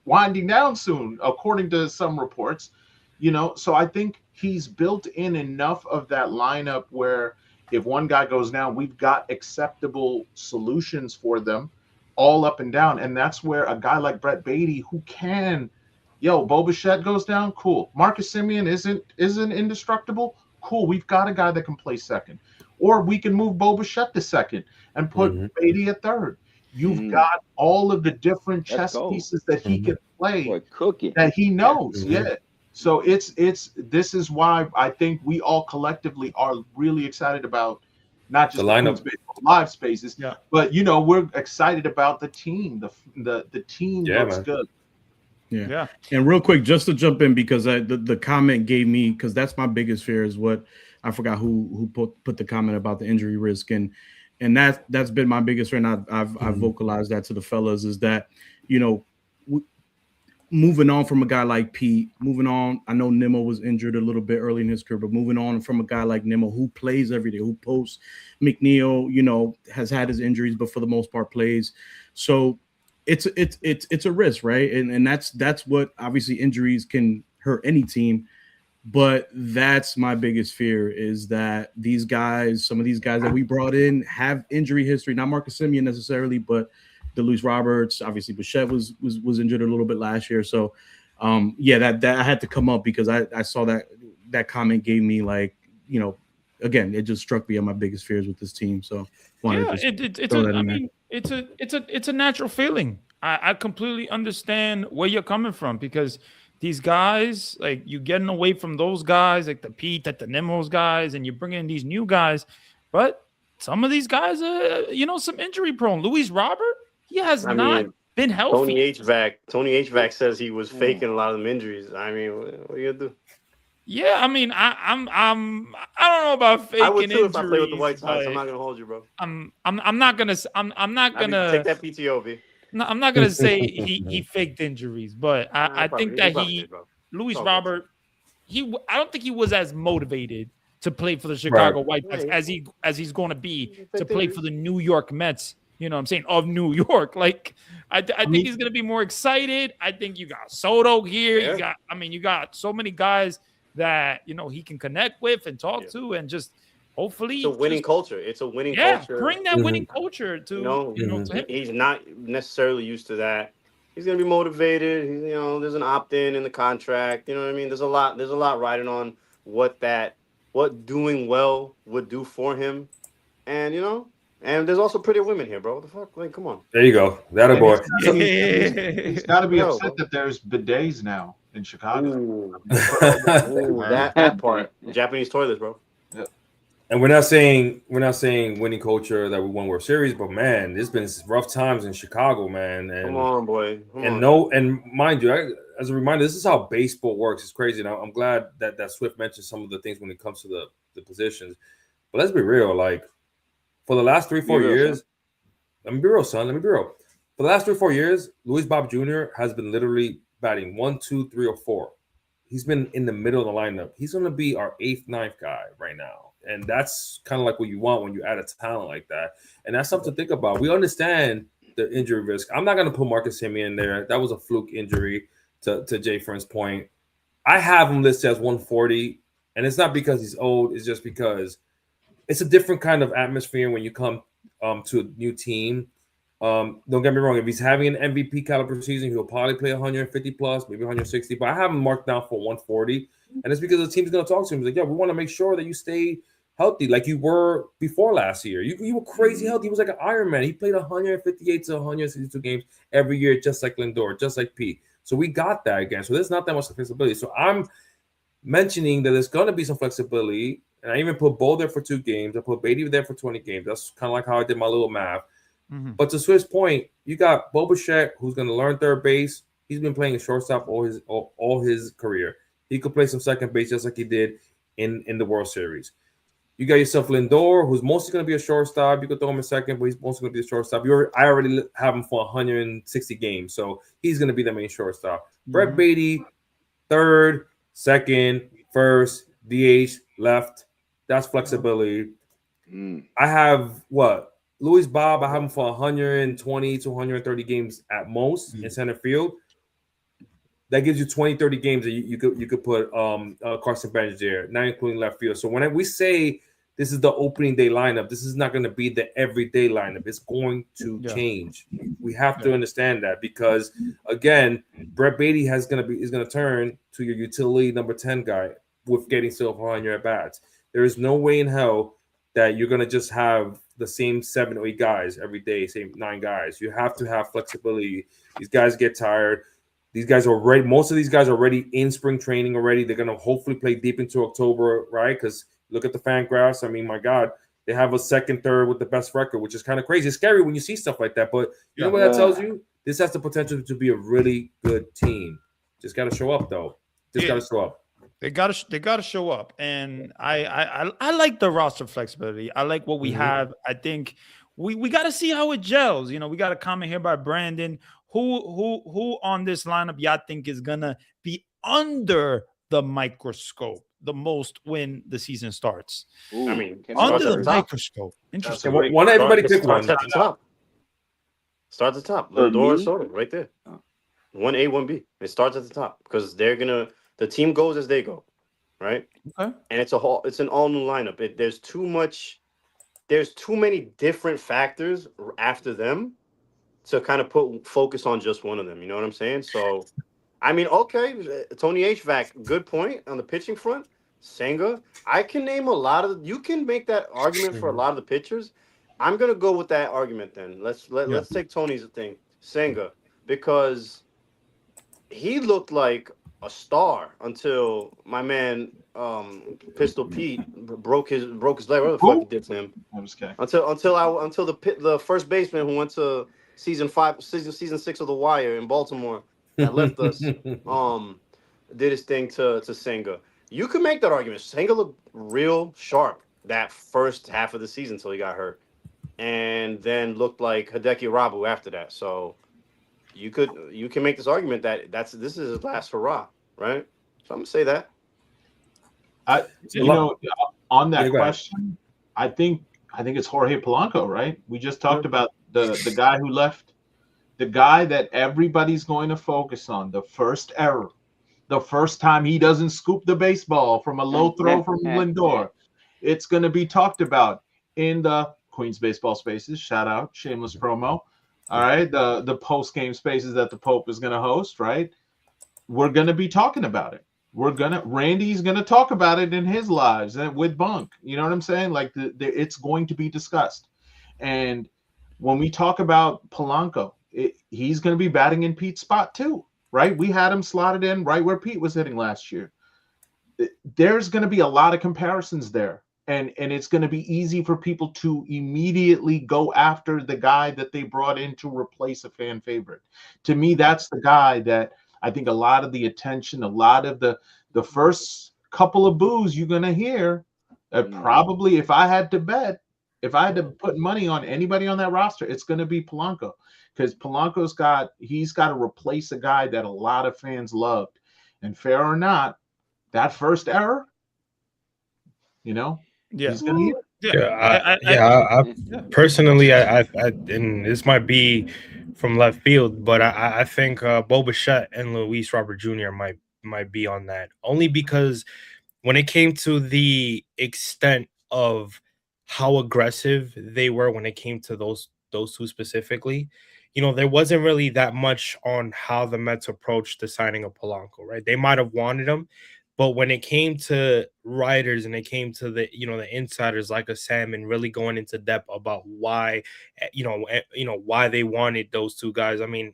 winding down soon, according to some reports. You know, so I think he's built in enough of that lineup where if one guy goes down, we've got acceptable solutions for them all up and down. And that's where a guy like Brett Beatty, who can, Bo Bichette goes down, cool. Marcus Semien isn't indestructible, cool. We've got a guy that can play second. Or we can move Bo Bichette to second and put Beatty at third. You've got all of the different chess pieces that he can play that he knows. Yeah. So this is why I think we all collectively are really excited about not just the lineup live spaces, but we're excited about the team. The team looks good. Yeah. And real quick, just to jump in, because the comment gave me, because that's my biggest fear, is what I forgot who put the comment about the injury risk, and that's been my biggest fear, and I've vocalized that to the fellas, is that moving on from a guy like Pete, moving on. I know Nimmo was injured a little bit early in his career, but moving on from a guy like Nimmo who plays every day, who posts. McNeil, has had his injuries, but for the most part plays. So it's a risk, right? And that's what, obviously, injuries can hurt any team. But that's my biggest fear, is that these guys, some of these guys that we brought in, have injury history. Not Marcus Semien necessarily, but Luis Roberts, obviously Bichette was injured a little bit last year. So that I had to come up, because I saw that comment gave me, like, again, it just struck me at my biggest fears with this team. So it's a natural feeling. I completely understand where you're coming from, because these guys, like, you're getting away from those guys, like the Pete, the Nimmo's guys, and you bring in these new guys. But some of these guys are, some injury prone. Luis Robert, he has not been healthy. Tony HVAC says he was faking a lot of them injuries. I mean, what are you gonna do? Yeah, I mean, I don't know about faking. I would too injuries, if I play with the White Sox. I'm not gonna hold you, bro. I'm not gonna take that PTO, V. No, I'm not gonna say he faked injuries, but I think that Luis Robert, I don't think he was as motivated to play for the Chicago White Sox as he's going to be to play for the New York Mets. You know what I'm saying? Of New York. Like, I think he's going to be more excited. I think you got Soto here. Yeah. You got so many guys that, he can connect with and talk to, and just hopefully it's a winning culture. It's a winning culture. Bring that winning culture to, to him. He's not necessarily used to that. He's going to be motivated. There's an opt-in in the contract. You know what I mean? There's a lot riding on what doing well would do for him. And, and there's also pretty women here, bro. What the fuck? Like, come on. There you go. That a boy. He's got to be upset that there's bidets now in Chicago. Ooh, that part. Japanese toilets, bro. Yeah. And we're not saying winning culture that we won World Series, but man, there's been rough times in Chicago, man. And, come on, boy. And mind you, as a reminder, this is how baseball works. It's crazy. And I'm glad that Swift mentioned some of the things when it comes to the positions. But let's be real, like, for the last 3-4 years, let me be real, son. Let me be real. For the last 3-4 years, Luis Bob Jr. has been literally batting 1, 2, 3, or 4. He's been in the middle of the lineup. He's going to be our 8th, 9th guy right now. And that's kind of like what you want when you add a talent like that. And that's something to think about. We understand the injury risk. I'm not going to put Marcus Semien in there. That was a fluke injury, to Jay Friend's point. I have him listed as 140, and it's not because he's old. It's just because it's a different kind of atmosphere when you come to a new team. Don't get me wrong. If he's having an MVP caliber season, he'll probably play 150 plus, maybe 160. But I have him marked down for 140. And it's because the team's going to talk to him. He's like, we want to make sure that you stay healthy like you were before last year. You were crazy healthy. He was like an Iron Man. He played 158 to 162 games every year, just like Lindor, just like Pete. So we got that again. So there's not that much flexibility. So I'm mentioning that there's going to be some flexibility. And I even put Bo there for 2 games. I put Beatty there for 20 games. That's kind of like how I did my little math. Mm-hmm. But to Swift's point, you got Bo Bichette, who's going to learn third base. He's been playing a shortstop all his career. He could play some second base just like he did in the World Series. You got yourself Lindor, who's mostly going to be a shortstop. You could throw him a second, but he's mostly going to be a shortstop. I already have him for 160 games, so he's going to be the main shortstop. Brett Beatty, third, second, first, DH, left. That's flexibility. I have Luis Bob. I have him for 120 to 130 games at most in center field. That gives you 20, 30 games that you could put Carson Bench there, not including left field. So when we say this is the opening day lineup, this is not going to be the everyday lineup. It's going to change. We have to understand that because again, Brett Beatty is going to turn to your utility number 10 guy with getting Silva on your at bats. There is no way in hell that you're going to just have the same 7 or 8 guys every day, same 9 guys. You have to have flexibility. These guys get tired. These guys are already, most of these guys are already in spring training already. They're going to hopefully play deep into October, right? Because look at the Fangraphs. I mean, my God, they have a second, third with the best record, which is kind of crazy. It's scary when you see stuff like that. But you know what that tells you? This has the potential to be a really good team. Just got to show up, though. Just got to show up. They gotta show up, and I like the roster flexibility. I like what we have. I think we got to see how it gels. You know, we got a comment here by Brandon. Who on this lineup y'all think is gonna be under the microscope the most when the season starts? Ooh, I mean, under the microscope. Interesting. Why not everybody pick one? Start at the top. Start at the top. Lindor and Soto right there. 1A, 1B. It starts at the top because the team goes as they go, right? Okay. And it's an all new lineup. There's too many different factors after them to kind of focus on just one of them. You know what I'm saying? So, I mean, okay, Tony HVAC, good point on the pitching front. Senga, I can name a lot of. You can make that argument for a lot of the pitchers. I'm gonna go with that argument then. Let's take Tony's thing, Senga, because he looked like a star until my man Pistol Pete broke his leg. What the fuck he did to him? I'm just kidding. Until the first baseman who went to season 6 of The Wire in Baltimore that left us did his thing to Senga. You could make that argument. Senga looked real sharp that first half of the season until he got hurt, and then looked like Hideki Rabu after that. So you can make this argument that this is his last hurrah, right? So I'm gonna say that. On that question, I think it's Jorge Polanco, right? We just talked about the guy who left, the guy that everybody's going to focus on, the first error, the first time he doesn't scoop the baseball from a low throw from Lindor. It's going to be talked about in the Queens Baseball Spaces. Shout out, shameless promo. All right, the post-game spaces that the Pope is going to host, right? We're going to be talking about it. Randy's going to talk about it in his lives and with Bunk. You know what I'm saying? Like it's going to be discussed. And when we talk about Polanco, he's going to be batting in Pete's spot too, right? We had him slotted in right where Pete was hitting last year. There's going to be a lot of comparisons there. And it's going to be easy for people to immediately go after the guy that they brought in to replace a fan favorite. To me, that's the guy that I think a lot of the attention, a lot of the first couple of boos you're going to hear, probably if I had to put money on anybody on that roster, it's going to be Polanco, because Polanco's got to replace a guy that a lot of fans loved. And fair or not, that first error, he's going to personally, I and this might be from left field, but I think Bo Bichette and Luis Robert Jr. might be on that, only because when it came to the extent of how aggressive they were when it came to those two specifically, there wasn't really that much on how the Mets approached the signing of Polanco, right? They might have wanted him, but when it came to writers and it came to the insiders like a Salmon really going into depth about why why they wanted those two guys. I mean,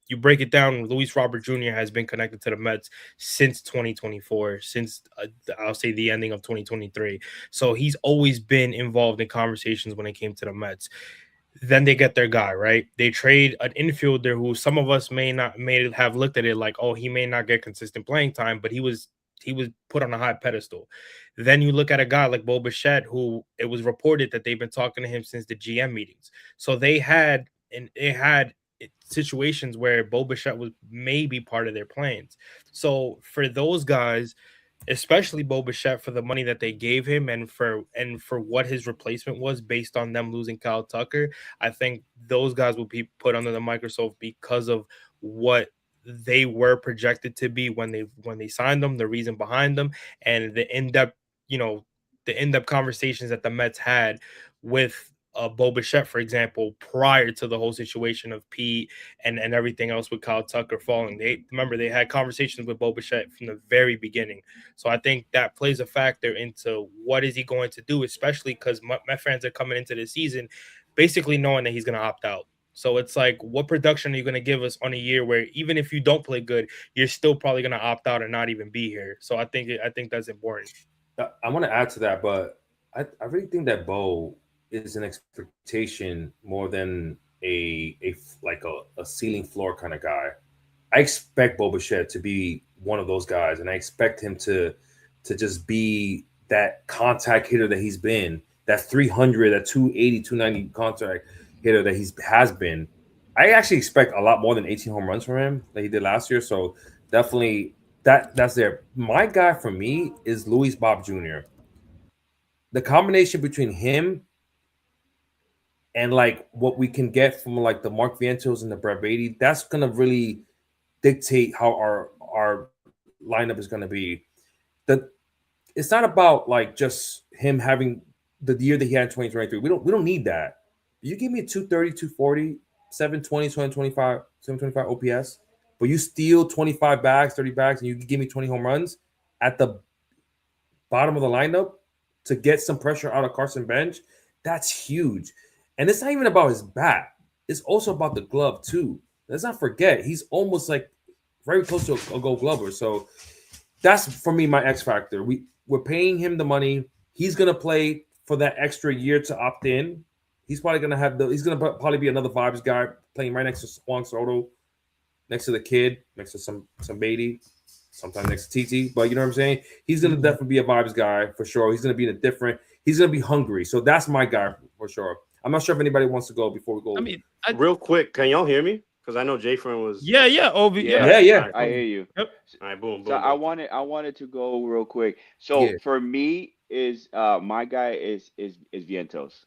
you break it down, Luis Robert Jr. has been connected to the Mets since 2024, since I'll say the ending of 2023. So he's always been involved in conversations when it came to the Mets. Then they get their guy, right? They trade an infielder who some of us may have looked at it like, oh, he may not get consistent playing time, but he was put on a high pedestal. Then you look at a guy like Bo Bichette, who it was reported that they've been talking to him since the GM meetings. So they had situations where Bo Bichette was maybe part of their plans. So for those guys, especially Bo Bichette, for the money that they gave him and for what his replacement was based on them losing Kyle Tucker, I think those guys will be put under the microscope because of what they were projected to be when they signed them, the reason behind them, and the in-depth conversations that the Mets had with Bo Bichette, for example, prior to the whole situation of Pete and everything else with Kyle Tucker falling. They had conversations with Bo Bichette from the very beginning. So I think that plays a factor into what is he going to do, especially because Met fans are coming into the season basically knowing that he's going to opt out. So it's like, what production are you going to give us on a year where even if you don't play good, you're still probably going to opt out and not even be here? So I think that's important. I want to add to that, but I really think that Bo is an expectation more than a ceiling floor kind of guy. I expect Bo Bichette to be one of those guys, and I expect him to just be that contact hitter that he's been, that 300, that 280, 290 contact hitter that he has been. I actually expect a lot more than 18 home runs from him that he did last year. So definitely that's there. My guy for me is Luis Bob Jr. The combination between him and like what we can get from like the Mark Vientos and the Brett Baty, that's gonna really dictate how our lineup is gonna be. It's not about like just him having the year that he had in 2023. We don't need that. You give me 230, 240, 720, 725 OPS, but you steal 25 bags, 30 bags, and you give me 20 home runs at the bottom of the lineup to get some pressure out of Carson Bench, that's huge. And it's not even about his bat. It's also about the glove, too. Let's not forget, he's almost like very close to a Gold Glover. So that's, for me, my X factor. We're paying him the money. He's going to play for that extra year to opt in. He's probably going to he's going to probably be another vibes guy playing right next to Juan Soto, next to the kid, next to some Beatty, sometimes next to TT. But you know what I'm saying? He's going to definitely be a vibes guy for sure. He's going to be he's going to be hungry. So that's my guy for sure. I'm not sure if anybody wants to go before we go. I mean, real quick, can y'all hear me? Because I know Jay-Friend was. Yeah. Yeah. I hear you. Yep. All right, boom. So I wanted to go real quick. So for me, is my guy is Vientos.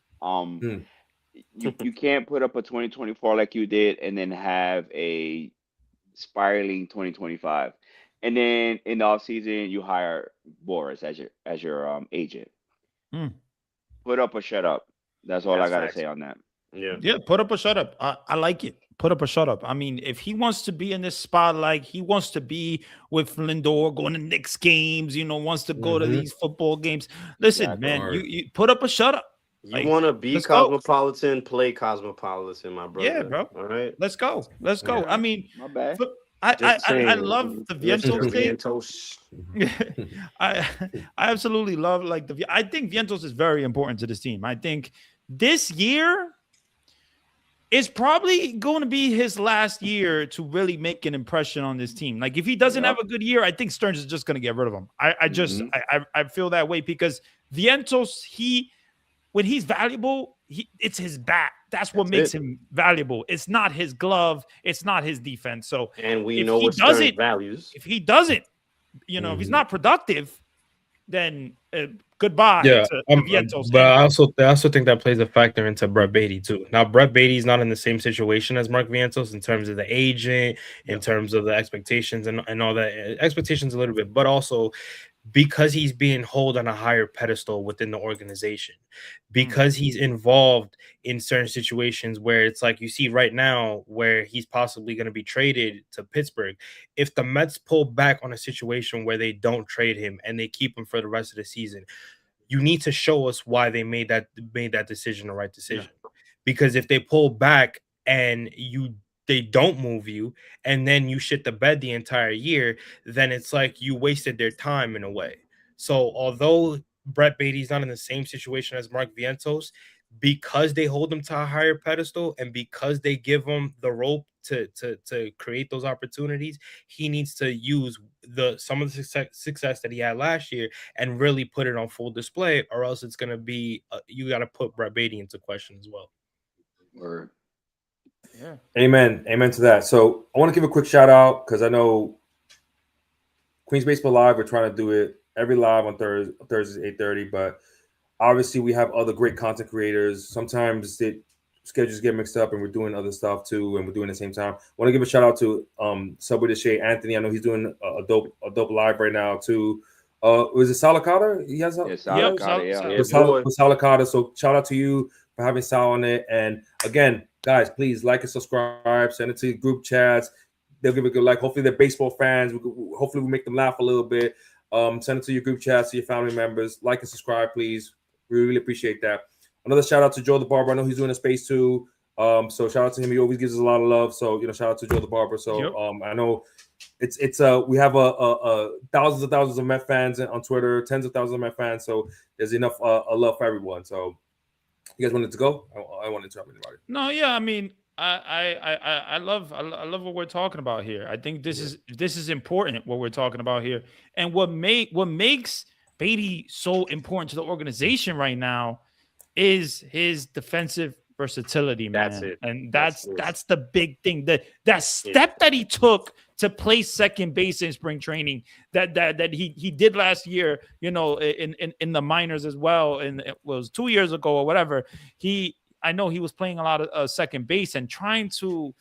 You can't put up a 2024 like you did and then have a spiraling 2025, and then in the offseason you hire Boris as your agent. Put up or shut up. That's all I gotta say on that. Yeah. Put up or shut up. I like it. Put up or shut up. I mean, if he wants to be in this spotlight, he wants to be with Lindor, going to Knicks games, wants to go to these football games. Listen, man, you put up or shut up. You want to be cosmopolitan, play cosmopolitan, my brother. Yeah, bro. All right. Let's go. Yeah. I mean, my bad. I love the Vientos thing. I absolutely love I think Vientos is very important to this team. I think this year is probably going to be his last year to really make an impression on this team. Like if he doesn't have a good year, I think Stearns is just going to get rid of him. I feel that way because Vientos, when he's valuable, it's his bat. That's what makes him valuable. It's not his glove. It's not his defense. So, and we know what Stearns values. If he doesn't, if he's not productive, then goodbye. Yeah, but I also think that plays a factor into Brett Baty too. Now, Brett Baty's not in the same situation as Mark Vientos in terms of the agent, in terms of the expectations and all that. Expectations a little bit, but also because he's being held on a higher pedestal within the organization, because he's involved in certain situations where it's like you see right now where he's possibly going to be traded to Pittsburgh. If the Mets pull back on a situation where they don't trade him and they keep him for the rest of the season, you need to show us why they made that decision the right decision. Because if they pull back and they don't move you and then you shit the bed the entire year, then it's like you wasted their time in a way. So although Brett Baty's not in the same situation as Mark Vientos, because they hold him to a higher pedestal and because they give him the rope to create those opportunities, he needs to use some of the success that he had last year and really put it on full display, or else it's going to be you got to put Brett Beatty into question as well. Word. Yeah. Amen to that. So I want to give a quick shout out because I know Queens Baseball Live, we're trying to do it every live on Thursdays 8:30, but obviously we have other great content creators. Sometimes schedules get mixed up and we're doing other stuff too, and we're doing it at the same time. I want to give a shout out to Subway to Shea Anthony. I know he's doing a dope live right now too. Was it Salicata? He has Salicata. So shout out to you for having Sal on it. And again, guys, please like and subscribe. Send it to your group chats. They'll give it a good like. Hopefully they're baseball fans. Hopefully we make them laugh a little bit. Send it to your group chats, to your family members. Like and subscribe, please. We really appreciate that. Another shout out to Joe the Barber. I know he's doing a space too. So shout out to him. He always gives us a lot of love. So shout out to Joe the Barber. So I know it's we have thousands and thousands of Met fans on Twitter, tens of thousands of Met fans. So there's enough love for everyone. So you guys wanted to go? I wanted to interrupt anybody. No, yeah, I mean, I love what we're talking about here. I think this is important what we're talking about here, and what makes Beatty so important to the organization right now is his defensive versatility, man. That's it. And that's the big thing. That step that he took to play second base in spring training that he did last year, in the minors as well, and it was 2 years ago or whatever. I know he was playing a lot of second base and trying to,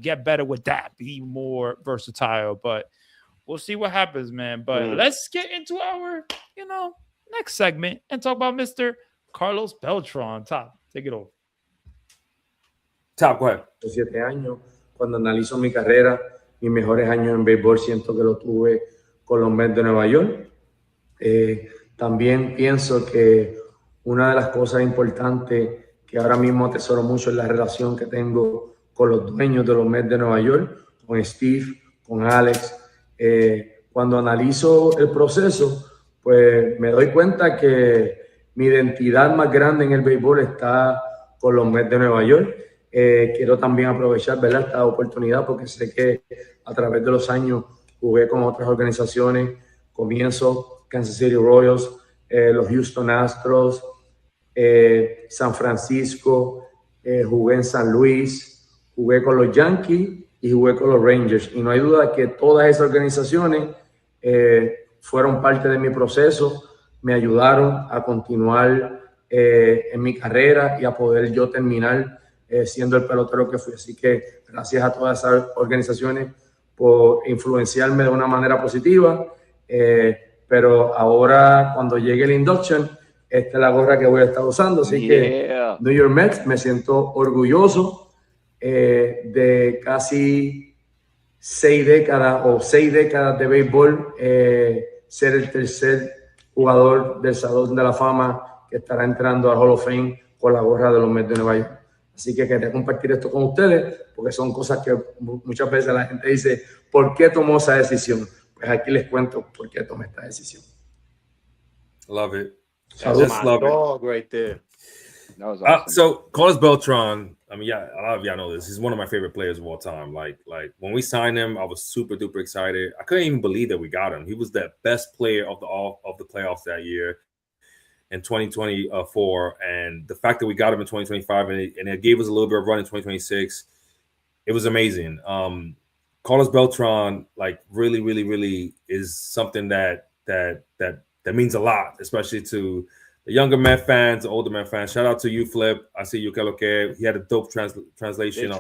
get better with that, be more versatile. But we'll see what happens, man. But let's get into our, next segment and talk about Mr. Carlos Beltran. Top, take it over. Top, go ahead. 7 años, cuando analizo mi carrera, mis mejores años en béisbol siento que lo tuve con los Mets de Nueva York. También pienso que una de las cosas importantes que ahora mismo atesoro mucho es la relación que tengo con los dueños de los Mets de Nueva York, con Steve, con Alex. Cuando analizo el proceso, pues me doy cuenta que mi identidad más grande en el béisbol está con los Mets de Nueva York. Quiero también aprovechar, ¿verdad?, esta oportunidad porque sé que a través de los años jugué con otras organizaciones. Comienzo Kansas City Royals, los Houston Astros, San Francisco, jugué en San Luis, jugué con los Yankees y jugué con los Rangers. Y no hay duda que todas esas organizaciones fueron parte de mi proceso, me ayudaron a continuar en mi carrera y a poder yo terminar siendo el pelotero que fui. Así que gracias a todas esas organizaciones por influenciarme de una manera positiva. Pero ahora cuando llegue el induction, esta es la gorra que voy a estar usando. Así que New York Mets, me siento orgulloso de casi 6 décadas de béisbol, ser el tercer jugador del Salón de la Fama que estará entrando al Hall of Fame con la gorra de los Mets de Nueva York. Así que quería compartir esto con ustedes porque son cosas que muchas veces la gente dice, ¿por qué tomó esa decisión? Pues aquí les cuento por qué tomé esta decisión. Love it. That's my dog right there. That was awesome. So Carlos Beltran, I mean, yeah, a lot of y'all know this. He's one of my favorite players of all time. Like when we signed him, I was super duper excited. I couldn't even believe that we got him. He was the best player of the playoffs that year in 2024, and the fact that we got him in 2025 and it gave us a little bit of run in 2026, it was amazing. Carlos Beltran, like really, really, really is something that means a lot, especially to the younger Met fans, the older Met fans. Shout out to you, Flip. I see you, Keloke. He had a dope translation.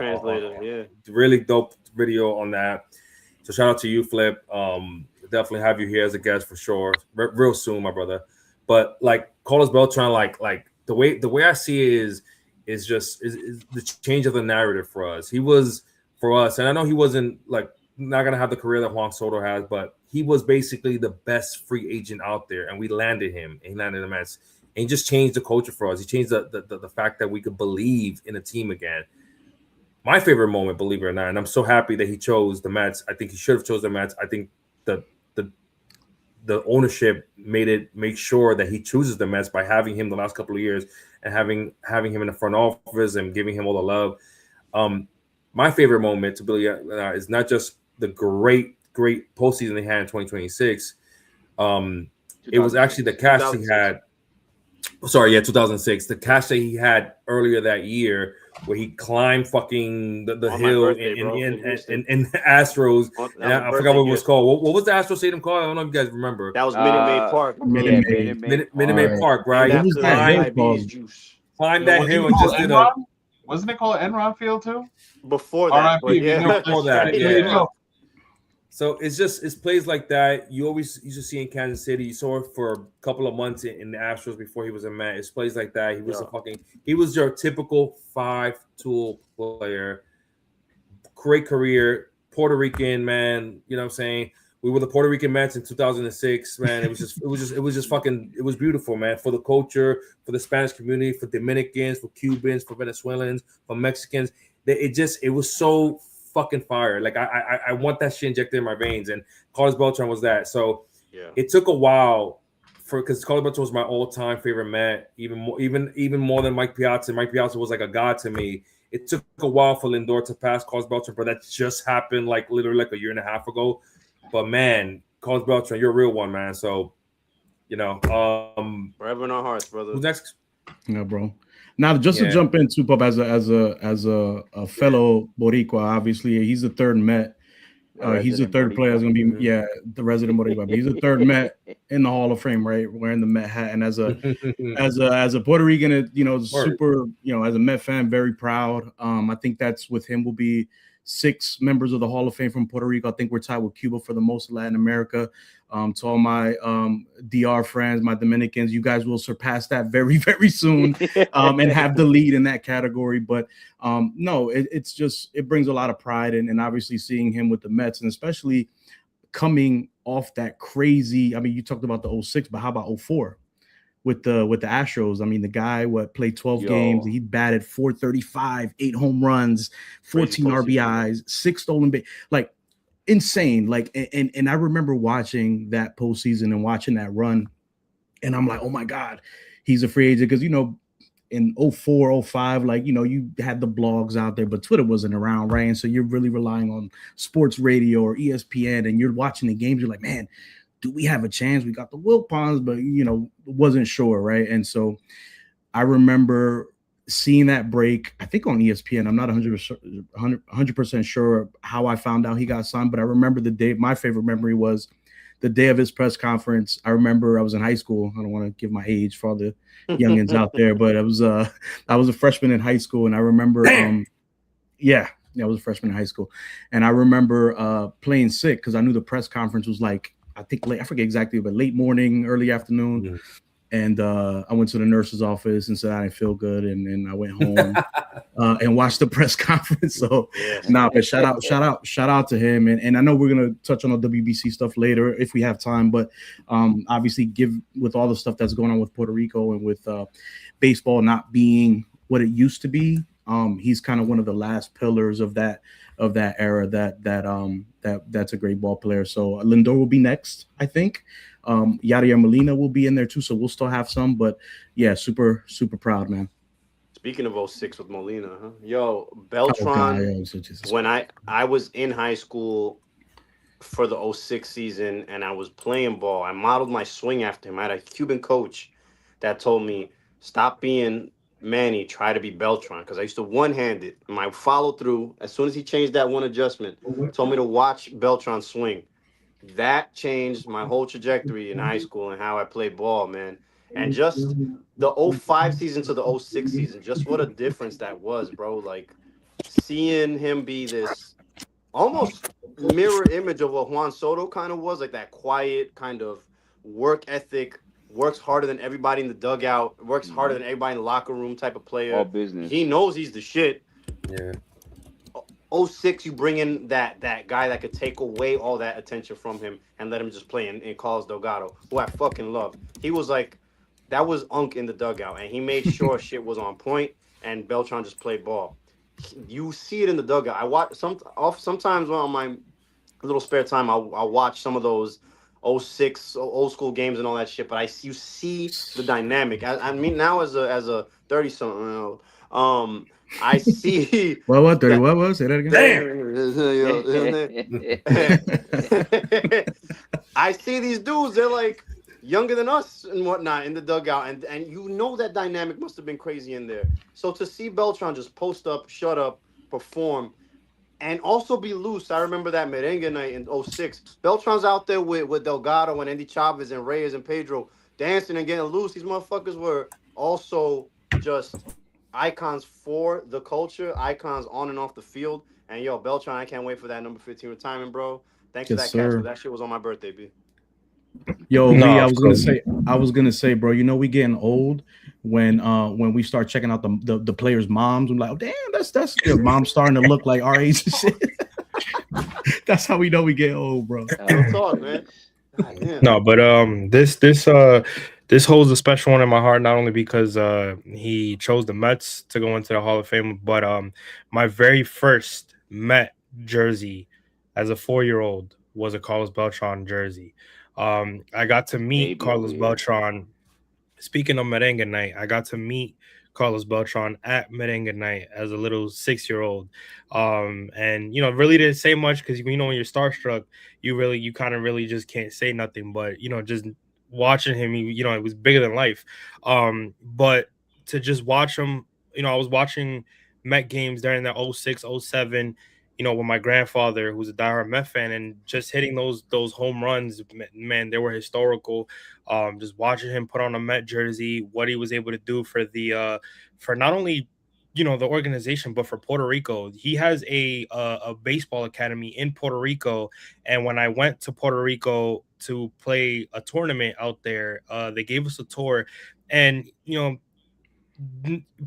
Really dope video on that. So shout out to you, Flip. Definitely have you here as a guest for sure. Real soon, my brother. But like Carlos Beltran, like the way I see it is the change of the narrative for us. He was for us, and I know he wasn't like not gonna have the career that Juan Soto has, but he was basically the best free agent out there, and we landed him. And he landed the Mets, and he just changed the culture for us. He changed the fact that we could believe in a team again. My favorite moment, believe it or not, and I'm so happy that he chose the Mets. I think he should have chosen the Mets. I think the ownership make sure that he chooses the Mets by having him the last couple of years and having him in the front office and giving him all the love. My favorite moment to Billy is not just the great postseason they had in 2026. It was actually the cash he had. Sorry, 2006. The cash that he had earlier that year, where he climbed fucking the hill in Astros. And I forgot what it was called. What was the Astros Stadium called? I don't know if you guys remember. That was Minute Maid Park. Minute Maid Park, right? Climbed that hill and just did a. Wasn't it called Enron Field too? Before that, before that, yeah. So it's plays like that. You just see in Kansas City. You saw it for a couple of months in the Astros before he was a Met. It's plays like that. He was your typical 5-tool player. Great career, Puerto Rican man. You know what I'm saying? We were the Puerto Rican Mets in 2006, man. It was beautiful, man. For the culture, for the Spanish community, for Dominicans, for Cubans, for Venezuelans, for Mexicans. It was so fucking fire. Like I want that shit injected in my veins, and Carlos Beltran was that. So it took a while because Carlos Beltran was my all-time favorite Met, even more than Mike Piazza. Mike Piazza was like a god to me. It took a while for Lindor to pass Carlos Beltran, but that just happened like literally like a year and a half ago. But man, Carlos Beltran, you're a real one, man. So forever in our hearts, brother. Who's next? Yeah, bro. Now, just to jump in, Tupop, as a fellow Boricua, obviously he's the third Met. He's the third player. Is going to be the resident Boricua. But he's the third Met in the Hall of Fame, right? Wearing the Met hat, and as a Puerto Rican, super, as a Met fan, very proud. I think that's with him will be 6 members of the Hall of Fame from Puerto Rico. I think we're tied with Cuba for the most in Latin America. To all my DR friends, my Dominicans, you guys will surpass that very, very soon and have the lead in that category. But no, it brings a lot of pride, and obviously seeing him with the Mets, and especially coming off that crazy. I mean, you talked about the 06, but how about 04? With the Astros? I mean, the guy played 12 games. He batted 435, 8 home runs, 14 RBIs, 6 stolen base, like insane. Like, and I remember watching that postseason and watching that run, and I'm like, oh my God, he's a free agent. Because in 04, 05, like you had the blogs out there, but Twitter wasn't around, right? And so you're really relying on sports radio or ESPN, and you're watching the games. You're like, man, do we have a chance? We got the Wilpons, but wasn't sure, right? And so I remember seeing that break, I think on ESPN. I'm not 100% sure how I found out he got signed, but I remember the day. My favorite memory was the day of his press conference. I remember I was in high school. I don't want to give my age for all the youngins out there, but I was a freshman in high school, and I remember I was a freshman in high school, and I remember playing sick because I knew the press conference was like, I think late, I forget exactly, but late morning, early afternoon. Mm-hmm. And I went to the nurse's office and said I didn't feel good, and I went home and watched the press conference. So but shout out to him. And I know we're gonna touch on the WBC stuff later if we have time, but obviously with all the stuff that's going on with Puerto Rico and with baseball not being what it used to be, he's kind of one of the last pillars of that era that's a great ball player. So Lindor will be next, I think. Yadier Molina will be in there too, so we'll still have some, but super, super proud, man. Speaking of 06 with Molina, huh? Yo, Beltran, when I was in high school for the 06 season and I was playing ball, I modeled my swing after him. I had a Cuban coach that told me, stop being Manny, try to be Beltran, because I used to one-hand it. My follow-through, as soon as he changed that one adjustment, told me to watch Beltran swing. That changed my whole trajectory in high school and how I played ball, man. And just the 05 season to the 06 season, just what a difference that was, bro. Like, seeing him be this almost mirror image of what Juan Soto kind of was, like that quiet kind of work ethic, works harder than everybody in the dugout, works harder than everybody in the locker room type of player. All business. He knows he's the shit. Yeah. 06, you bring in that guy that could take away all that attention from him and let him just play in Carlos Delgado, who I fucking love. He was like, that was Unk in the dugout, and he made sure shit was on point, and Beltran just played ball. You see it in the dugout. I watch sometimes on my little spare time, I'll watch some of those 06 old school games and all that shit. But you see the dynamic. I mean, now as a 30-something, I see. What 30? What was? Say that again. I see these dudes. They're like younger than us and whatnot in the dugout, and you know that dynamic must have been crazy in there. So to see Beltran just post up, shut up, perform, and also be loose. I remember that merengue night in 06. Beltran's out there with Delgado and Andy Chavez and Reyes and Pedro dancing and getting loose. These motherfuckers were also just icons for the culture, icons on and off the field. And yo, Beltran, I can't wait for that number 15 retirement, bro. Thanks for that catch. That shit was on my birthday, B. Yo, no, B, I was gonna say, bro, you know we getting old when we start checking out the players' moms. I'm like, oh damn, that's your mom starting to look like our age and shit. That's how we know we get old, bro. Real talk, man. No, but this holds a special one in my heart, not only because he chose the Mets to go into the Hall of Fame, but my very first Met jersey as a 4-year-old was a Carlos Beltran jersey. I got to meet Carlos Beltran. Speaking of merengue night, I got to meet Carlos Beltran at merengue night as a little 6-year-old. And, you know, really didn't say much because, you know, when you're starstruck, you kind of really just can't say nothing. But, you know, just watching him, you know, it was bigger than life. But to just watch him, you know, I was watching Met games during the 06, 07, you know, with my grandfather, who's a diehard Met fan, and just hitting those home runs, man, they were historical. Just watching him put on a Met jersey, what he was able to do for the for not only, you know, the organization, but for Puerto Rico. He has a baseball academy in Puerto Rico, and when I went to Puerto Rico to play a tournament out there, they gave us a tour, and you know,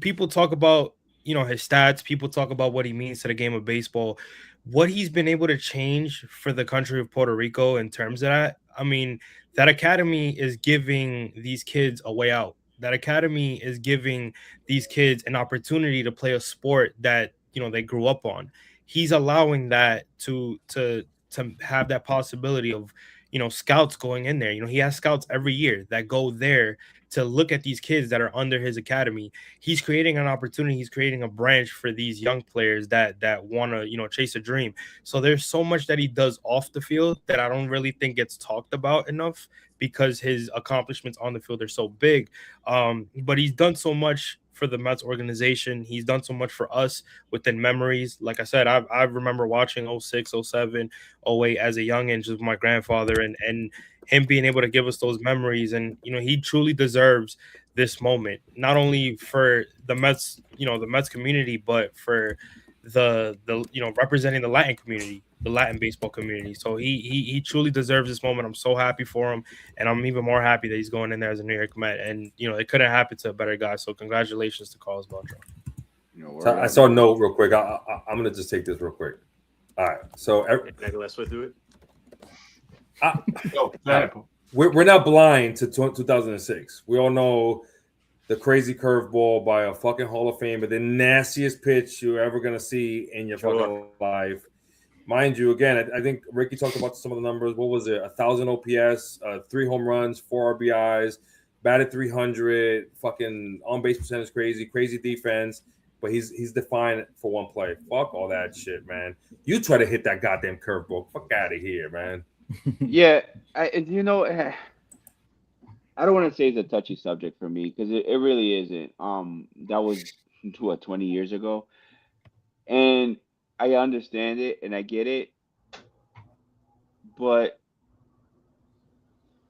people talk about, you know, his stats, people talk about what he means to the game of baseball, what he's been able to change for the country of Puerto Rico in terms of that. I mean, that academy is giving these kids a way out. That academy is giving these kids an opportunity to play a sport that, you know, they grew up on. He's allowing that to have that possibility of, you know, scouts going in there. You know, he has scouts every year that go there to look at these kids that are under his academy. He's creating an opportunity. He's creating a branch for these young players that want to, you know, chase a dream. So there's so much that he does off the field that I don't really think gets talked about enough because his accomplishments on the field are so big. But he's done so much for the Mets organization. He's done so much for us within memories. Like I said, I remember watching 06, 07, 08 as a youngin', just with my grandfather, and him being able to give us those memories. And, you know, he truly deserves this moment, not only for the Mets, you know, the Mets community, but for the you know, representing the Latin community, the Latin baseball community. So he truly deserves this moment. I'm so happy for him, and I'm even more happy that he's going in there as a New York Met. And, you know, it couldn't happen to a better guy. So congratulations to Carlos Beltran. So I saw a note real quick. I'm gonna just take this real quick. All right. So let's do it. We're not blind to 2006. We all know the crazy curveball by a fucking Hall of Famer, the nastiest pitch you're ever gonna see in your fucking life. Mind you, again, I think Ricky talked about some of the numbers. What was it? 1,000 OPS, 3 home runs, 4 RBIs, batted 300, fucking on base percentage, crazy defense. But he's defined for one play. Fuck all that shit, man. You try to hit that goddamn curveball. Fuck out of here, man. Yeah, you know, I don't want to say it's a touchy subject for me because it really isn't. That was 20 years ago, and I understand it and I get it, but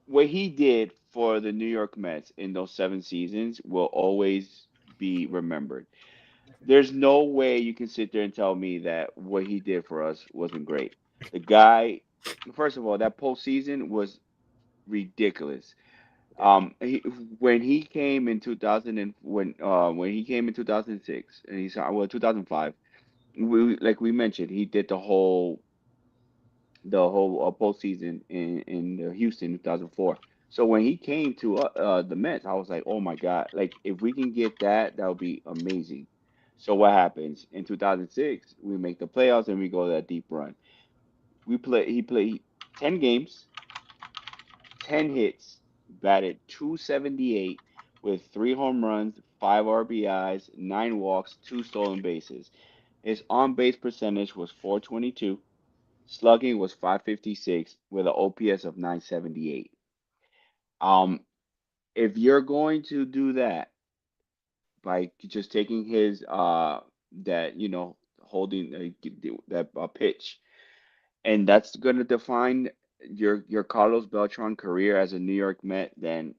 what he did for the New York Mets in those 7 seasons will always be remembered. There's no way you can sit there and tell me that what he did for us wasn't great. The guy, first of all, that postseason was ridiculous. When he came in 2006, and he saw 2005. Like we mentioned, he did the whole postseason in Houston 2004. So when he came to the Mets, I was like, oh my God, like if we can get that would be amazing. So what happens in 2006? We make the playoffs and we go that deep run. He played 10 games. 10 hits, batted .278 with 3 home runs, 5 RBIs, 9 walks, 2 stolen bases. His on-base percentage was .422. Slugging was .556 with an OPS of .978. If you're going to do that by just taking his holding that pitch, and that's going to define your Carlos Beltran career as a New York Met, then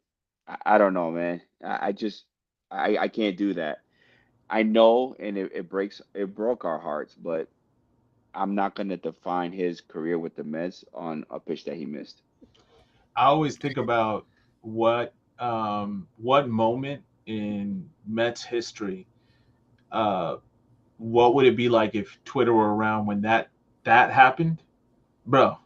I don't know, man. I can't do that. I know, and it broke our hearts, but I'm not going to define his career with the Mets on a pitch that he missed. I always think about what moment in Mets history, what would it be like if Twitter were around when that happened, bro?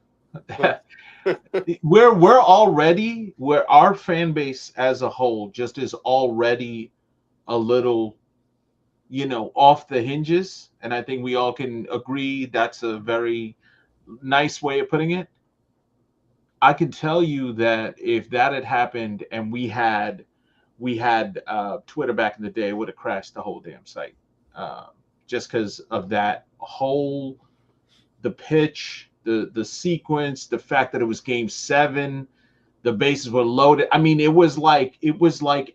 we're already, where our fan base as a whole just is already a little, off the hinges, and I think we all can agree that's a very nice way of putting it. I can tell you that if that had happened and we had Twitter back in the day, it would have crashed the whole damn site, just because of that whole, the pitch, the sequence, the fact that it was Game 7, the bases were loaded. I mean, it was like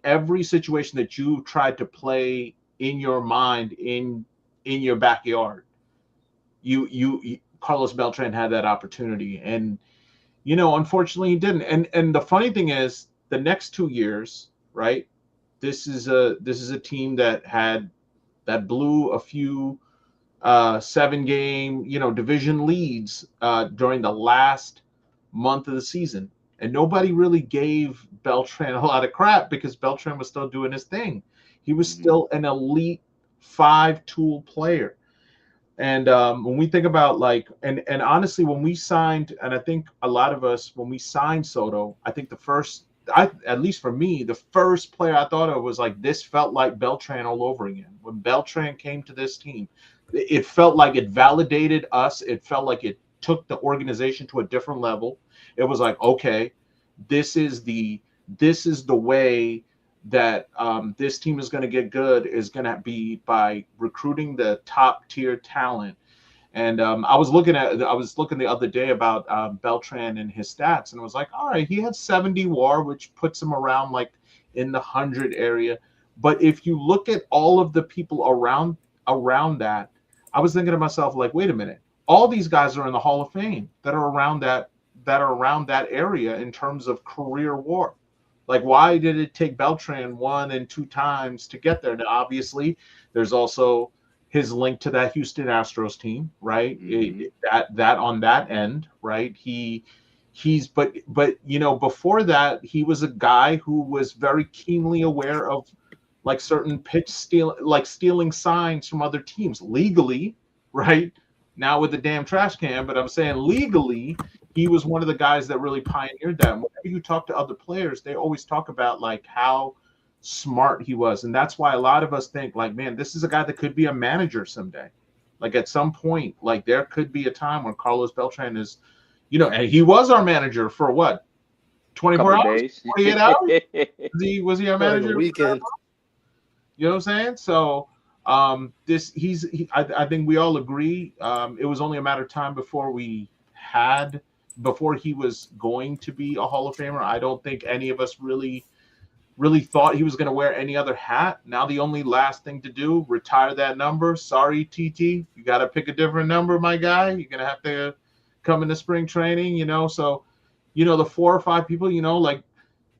every situation that you tried to play in your mind in your backyard, you Carlos Beltran had that opportunity, and unfortunately he didn't. And the funny thing is, the next 2 years, right? This is a team that blew a few 7-game, division leads during the last month of the season, and nobody really gave Beltran a lot of crap because Beltran was still doing his thing. He was still an elite 5-tool player. And when we think about and honestly, when we signed, and I think a lot of us, when we signed Soto, I think at least for me, the first player I thought of was this felt like Beltran all over again. When Beltran came to this team, it felt like it validated us. It felt like it took the organization to a different level. It was like, okay, this is the way that this team is going to get good, is going to be by recruiting the top tier talent. And I was looking the other day about Beltran and his stats, and it was like, all right, he had 70 WAR, which puts him around in the 100 area. But if you look at all of the people around that, I was thinking to myself, wait a minute, all these guys are in the Hall of Fame that are around that area in terms of career WAR. Why did it take Beltran 1 and 2 times to get there? Now, obviously, there's also his link to that Houston Astros team, right? Mm-hmm. That on that end, right? But before that, he was a guy who was very keenly aware of certain pitch stealing signs from other teams legally, right? Now with the damn trash can, but I'm saying legally, he was one of the guys that really pioneered that. Whenever you talk to other players, they always talk about how smart he was. And that's why a lot of us think man, this is a guy that could be a manager someday. At some point, there could be a time when Carlos Beltran is, and he was our manager for what? 24 hours? Days. 48 hours? Was he our manager? Weekend. You know what I'm saying? So I think we all agree. It was only a matter of time before he was going to be a Hall of Famer. I don't think any of us really thought he was going to wear any other hat. Now the only last thing to do, retire that number. Sorry, TT, you got to pick a different number, my guy. You're going to have to come into spring training, So, the 4 or 5 people,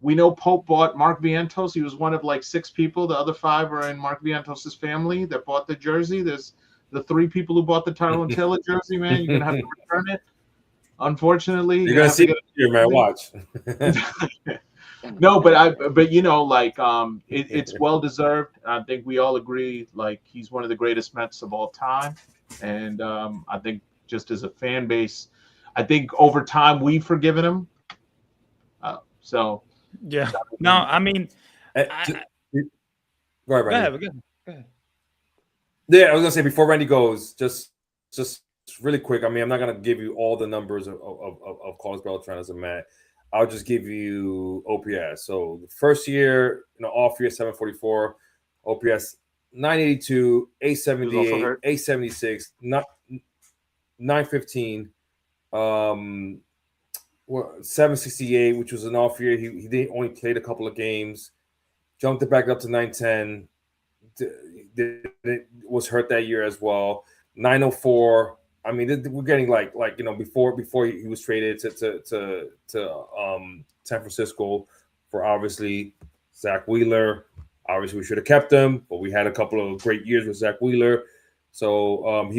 we know Pope bought Mark Vientos. He was one of 6 people. The other 5 are in Mark Vientos' family that bought the jersey. There's the 3 people who bought the Tyrone Taylor jersey, man. You're going to have to return it. Unfortunately, you're gonna see it here, man. Watch. No, but it's well deserved. I think we all agree, he's one of the greatest Mets of all time, and I think just as a fan base, I think over time we've forgiven him. So yeah, no, I mean, go ahead. Yeah, I was gonna say before Randy goes, just really quick. I mean, I'm not gonna give you all the numbers of Carlos Beltran as a Met. I'll just give you OPS. So the first year, off year 744, OPS 982, 878, 876, 915, 768, which was an off year. He didn't only played a couple of games. Jumped it back up to 910. Was hurt that year as well. 904. I mean, we're getting like before he was traded to San Francisco for obviously Zach Wheeler. Obviously, we should have kept him, but we had a couple of great years with Zach Wheeler. So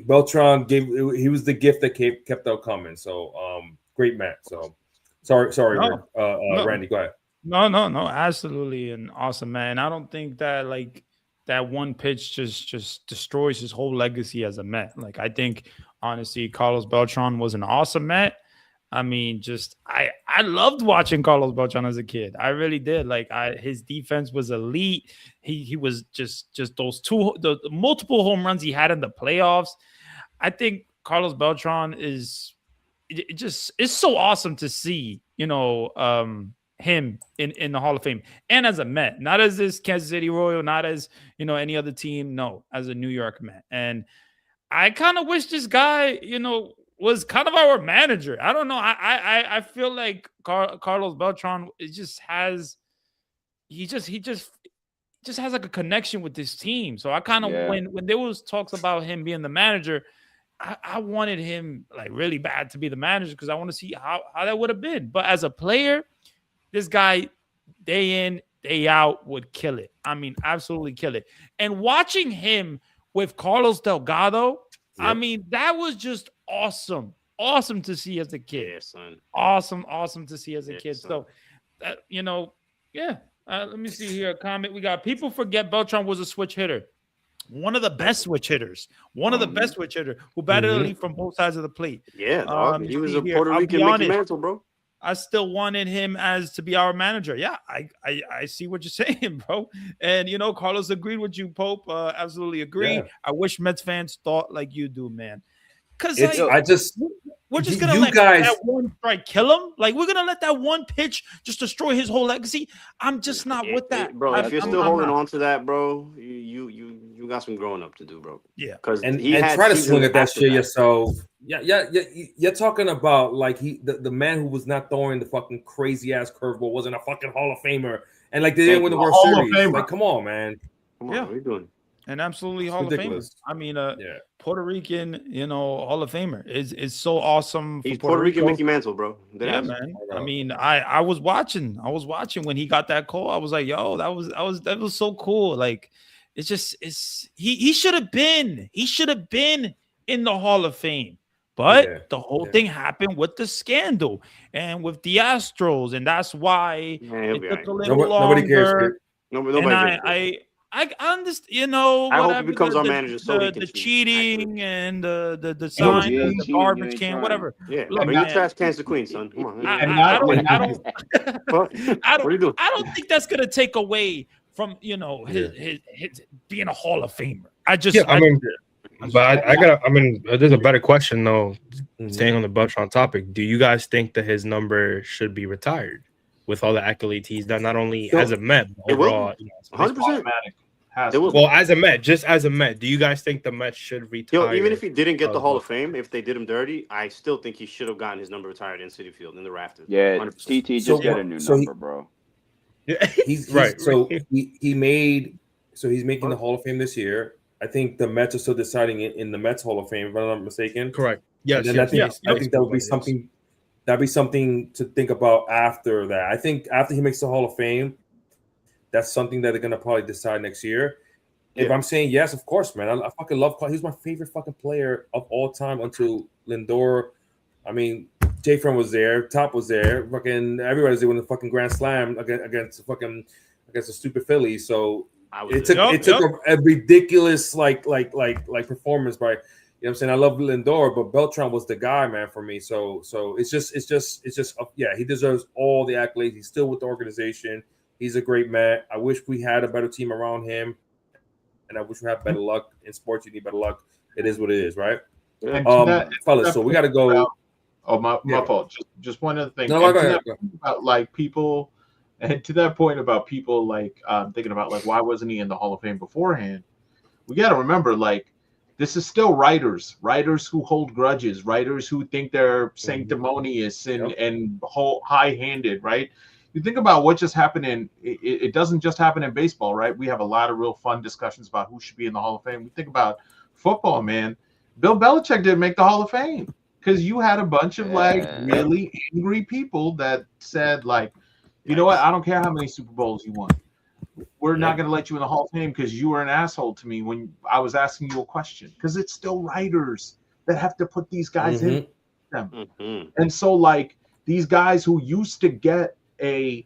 Beltran he was the gift that kept on coming. So great man. So sorry, Randy, go ahead. No, absolutely an awesome man. I don't think that that one pitch just destroys his whole legacy as a Met. Like, I think honestly, Carlos Beltran was an awesome Met. I mean, I loved watching Carlos Beltran as a kid. I really did. Like, his defense was elite. He was just the multiple home runs he had in the playoffs. I think Carlos Beltran is so awesome to see, him in the Hall of Fame, and as a Met, not as this Kansas City Royal, not as any other team, no, as a New York Met. And I kind of wish this guy, was kind of our manager. I don't know. I feel like Carlos Beltran has like a connection with this team. So I kind of when there was talks about him being the manager, I wanted him like really bad to be the manager because I want to see how that would have been. But as a player, this guy day in, day out would kill it. I mean, absolutely kill it. And watching him with Carlos Delgado, yep. I mean, that was just awesome. Awesome to see as a kid. Yeah, son. Awesome to see as a kid. Son. So, let me see here. A comment. We got people forget Beltran was a switch hitter. One of the best switch hitters. Who batted elite from both sides of the plate. Yeah, he was a Puerto Rican Mickey Mantle, bro. I still wanted him to be our manager. Yeah, I see what you're saying, bro. And Carlos agreed with you, Pope. Absolutely agree. Yeah. I wish Mets fans thought like you do, man. Because we're just gonna let that one strike kill him. Like, we're gonna let that one pitch just destroy his whole legacy. I'm just not with that, bro. If you're still holding on to that, bro, you got some growing up to do, bro. Yeah, because and try to swing at that shit yourself. Yeah. You're talking about like the man who was not throwing the fucking crazy ass curveball wasn't a fucking Hall of Famer, and like they didn't win the World Series. Like, come on, man. Come on, what are you doing? And absolutely Hall of Famer. I mean, Puerto Rican, Hall of Famer is so awesome. He's Puerto Rican Mickey Mantle, bro. Yeah, man. I mean, I was watching when he got that call. I was like, yo, that was so cool. Like, he should have been in the Hall of Fame. But the whole thing happened with the scandal and with the Astros, and that's why it took a little longer. Nobody cares. Nobody. I understand, I hope he becomes our manager. So the cheating and the sign, the garbage can, whatever. Yeah, look, you trash cans the queen, son. Come on. I don't think that's gonna take away from his being a Hall of Famer. There's a better question though. Staying on the Beltran topic, do you guys think that his number should be retired with all the accolades he's done, not only as a Met, but overall? 100%. Well, as a Met, do you guys think the Mets should retire? Even if he didn't get the Hall of Fame, if they did him dirty, I still think he should have gotten his number retired in Citi Field in the rafters. Yeah, 100%. TT just get a new number, bro. He's right. So he's making the Hall of Fame this year. I think the Mets are still deciding it in the Mets Hall of Fame, if I'm not mistaken. Correct. Yes. I think that would be something. That'd be something to think about after that. I think after he makes the Hall of Fame, that's something that they're gonna probably decide next year. If I'm saying yes, of course, man. I fucking love. He's my favorite fucking player of all time until Lindor. I mean, J-Fran was there, Top was there, fucking everybody's there when the fucking Grand Slam against the stupid Phillies. So it took a ridiculous like performance by. You know what I'm saying? I love Lindor, but Beltran was the guy, man, for me. So it's just he deserves all the accolades. He's still with the organization. He's a great man. I wish we had a better team around him, and I wish we had better luck in sports. You need better luck. It is what it is, right? Fellas, so we got to go. Oh, my fault. Just one other thing. No, And go to ahead. that point about like people, and to that point about people like thinking about like why wasn't he in the Hall of Fame beforehand? We got to remember like this is still writers who hold grudges, writers who think they're sanctimonious and high-handed, right? You think about what just happened it doesn't just happen in baseball, right? We have a lot of real fun discussions about who should be in the Hall of Fame. We think about football, man. Bill Belichick didn't make the Hall of Fame because you had a bunch of like really angry people that said like, you know what? I don't care how many Super Bowls you won. We're not going to let you in the Hall of Fame because you were an asshole to me when I was asking you a question. Because it's still writers that have to put these guys in them. And so like these guys who used to get a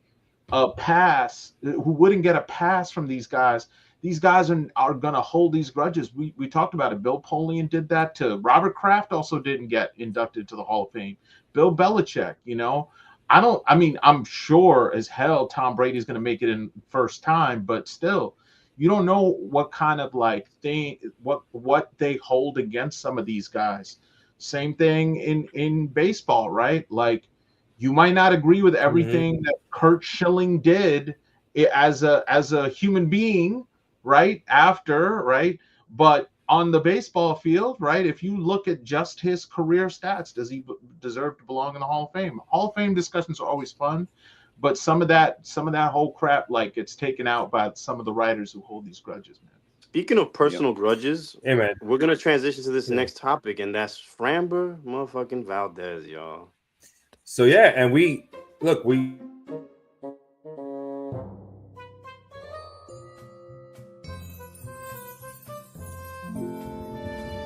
pass, who wouldn't get a pass from these guys are going to hold these grudges. We talked about it. Bill Polian did that to Robert Kraft, also didn't get inducted to the Hall of Fame. Bill Belichick, you know, I'm sure as hell Tom Brady's going to make it in first time, but still, you don't know what kind of like thing, what they hold against some of these guys. Same thing in baseball, right? Like you might not agree with everything that Curt Schilling did as a human being, right? But on the baseball field, right? If you look at just his career stats, does he deserve to belong in the Hall of Fame? Hall of Fame discussions are always fun, but some of that whole crap like gets taken out by some of the writers who hold these grudges, man. Speaking of personal grudges, man, we're gonna transition to this next topic, and that's Framber motherfucking Valdez, y'all. So yeah, and we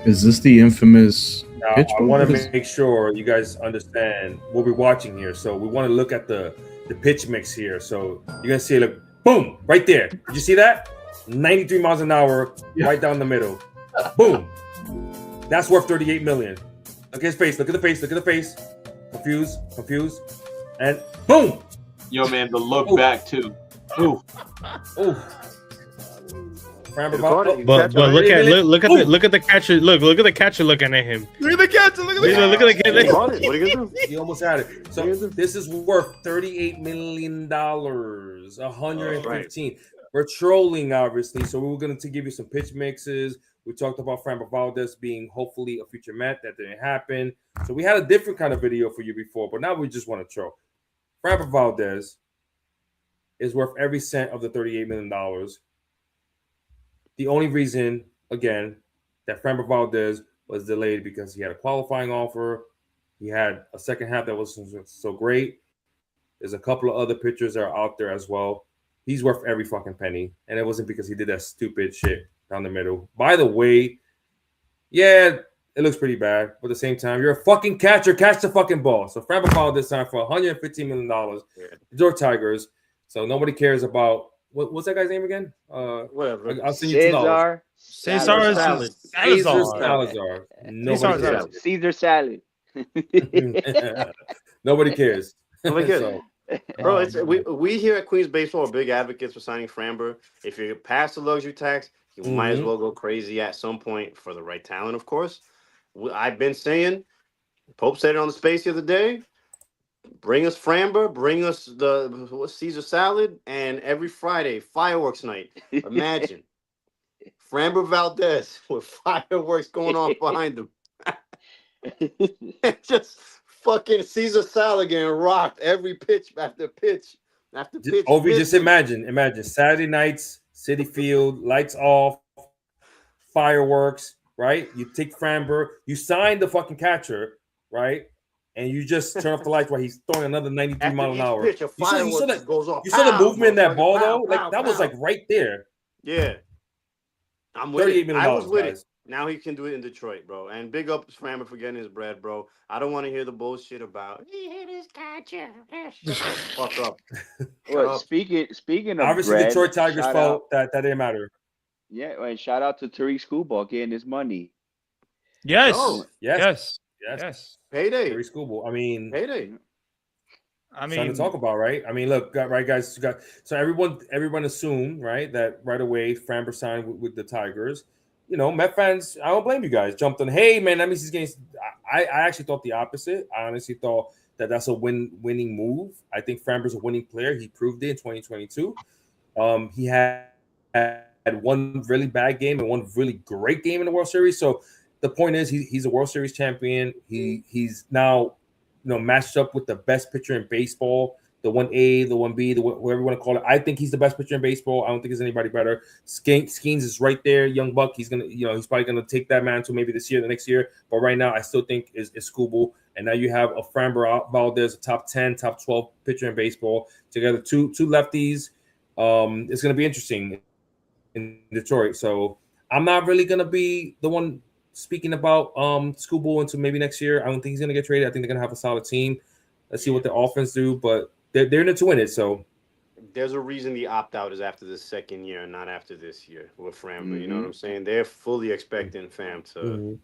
Is this the infamous pitch? I want to make sure you guys understand what we're watching here. So we want to look at the pitch mix here. So you're gonna see like boom right there. Did you see that? 93 miles an hour, right down the middle. Boom. That's worth 38 million. Look at his face. Look at the face. Look at the face. Confused, and boom. Yo, man, the look back too. Ooh. But look at the catcher. Look at the catcher looking at him. Look at the catcher. Look at the catcher. What are you gonna do? He almost had it. So this is worth $38 million. 115. We're trolling, obviously. So we were going to give you some pitch mixes. We talked about Framber Valdez being hopefully a future Met. That didn't happen. So we had a different kind of video for you before, but now we just want to troll. Framber Valdez is worth every cent of the $38 million. The only reason, again, that Framber Valdez was delayed because he had a qualifying offer. He had a second half that wasn't so great. There's a couple of other pitchers that are out there as well. He's worth every fucking penny. And it wasn't because he did that stupid shit down the middle. By the way, yeah, it looks pretty bad. But at the same time, you're a fucking catcher. Catch the fucking ball. So Framber Valdez signed for $115 million. The Detroit Tigers. So nobody cares about what's that guy's name again? Whatever. I'll send you $2. Cesar Salazar. Caesar salad. Nobody cares. Nobody cares. Bro, we here at Queens Baseball are big advocates for signing Framber. If you pass the luxury tax, you might as well go crazy at some point for the right talent, of course. I've been saying, Pope said it on the space the other day, bring us Framber, bring us the Caesar salad, and every Friday, fireworks night. Imagine. Framber Valdez with fireworks going on behind him. Just fucking Caesar salad getting rocked every pitch after pitch after pitch. Ovi, just imagine Saturday nights, Citi Field, lights off, fireworks, right? You take Framber, you sign the fucking catcher, right? And you just turn off the lights while he's throwing another 93 mile an hour. Pitch, you saw the movement in that ball, though? Like, that was like right there. Yeah. I'm with it. I was with guys. it. Now he can do it in Detroit, bro. And big up Framber for getting his bread, bro. I don't want to hear the bullshit about he hit his catcher. Fuck up. Well, speaking of obviously bread, Detroit Tigers felt that didn't matter. Yeah, and shout out to Tariq Schoolball getting his money. Yes. Oh, yes. Payday. Tariq Schoolball. I mean, payday. Something to talk about, right? I mean, look, right, guys. So everyone assumed, right, that right away Framber signed with the Tigers. you know, Met fans, I don't blame you guys. Jumped on, hey man, that means he's getting. I actually thought the opposite. I honestly thought that that's a winning move. I think Framber's a winning player. He proved it in 2022. He had one really bad game and one really great game in the World Series. So the point is, he's a World Series champion. He's now, you know, matched up with the best pitcher in baseball. The 1A, the 1B, whatever you want to call it. I think he's the best pitcher in baseball. I don't think there's anybody better. Skeens is right there. Young Buck, he's probably gonna take that mantle maybe this year, the next year. But right now, I still think is Skubal. And now you have a Framber Valdez, a top 10, top 12 pitcher in baseball. Together, two lefties. It's gonna be interesting in Detroit. So I'm not really gonna be the one speaking about Skubal until maybe next year. I don't think he's gonna get traded. I think they're gonna have a solid team. Let's see what the offense do, but they're in it to win it. So there's a reason the opt-out is after the second year and not after this year with Framber. You know what I'm saying? They're fully expecting Fam to.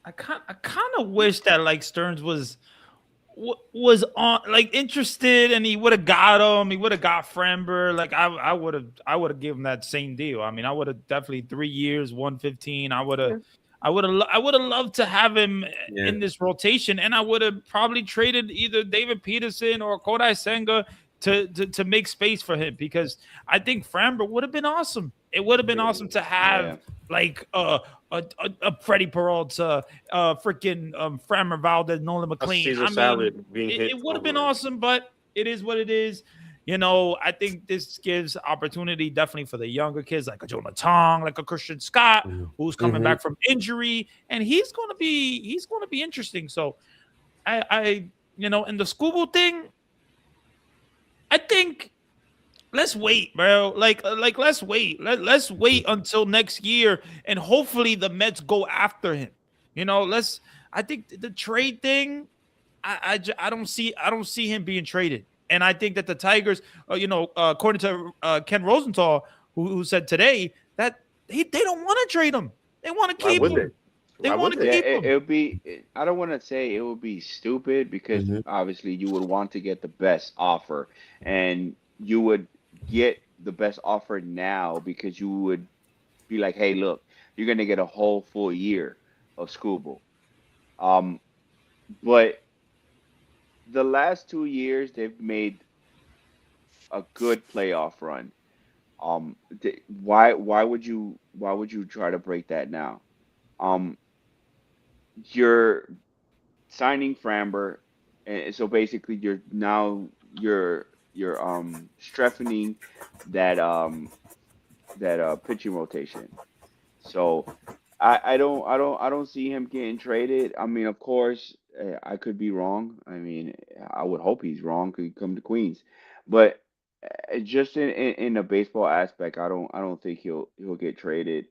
I kind of wish that like Stearns was on like interested and he would have got him. He would have got Framber. Like I would have given him that same deal. I mean, I would have definitely 3 years, 115. I would have loved to have him in this rotation, and I would have probably traded either David Peterson or Kodai Senga to make space for him, because I think Framber would have been awesome. It would have been awesome to have like a Freddie Peralta, freaking Framber Valdez, Nolan McLean. It would have been awesome, but it is what it is. You know, I think this gives opportunity definitely for the younger kids like a Jonah Tong, like a Christian Scott, who's coming back from injury, and he's going to be interesting. So, I you know, and the Skubal thing, I think let's wait, bro. Like let's wait. Let's wait until next year, and hopefully the Mets go after him. You know, I think the trade thing, I don't see him being traded. And I think that the Tigers, you know, according to Ken Rosenthal, who said today that they don't want to trade him. They want to keep him. They want to keep him. It would be. I don't want to say it would be stupid, because obviously you would want to get the best offer, and you would get the best offer now because you would be like, hey, look, you're gonna get a whole full year of Skubal. But the last 2 years, they've made a good playoff run. Why would you try to break that now? You're signing Framber, and so basically you're strengthening that pitching rotation. So I don't see him getting traded. I mean, of course, I could be wrong. I mean, I would hope he's wrong. Could come to Queens, but just in the baseball aspect, I don't think he'll get traded.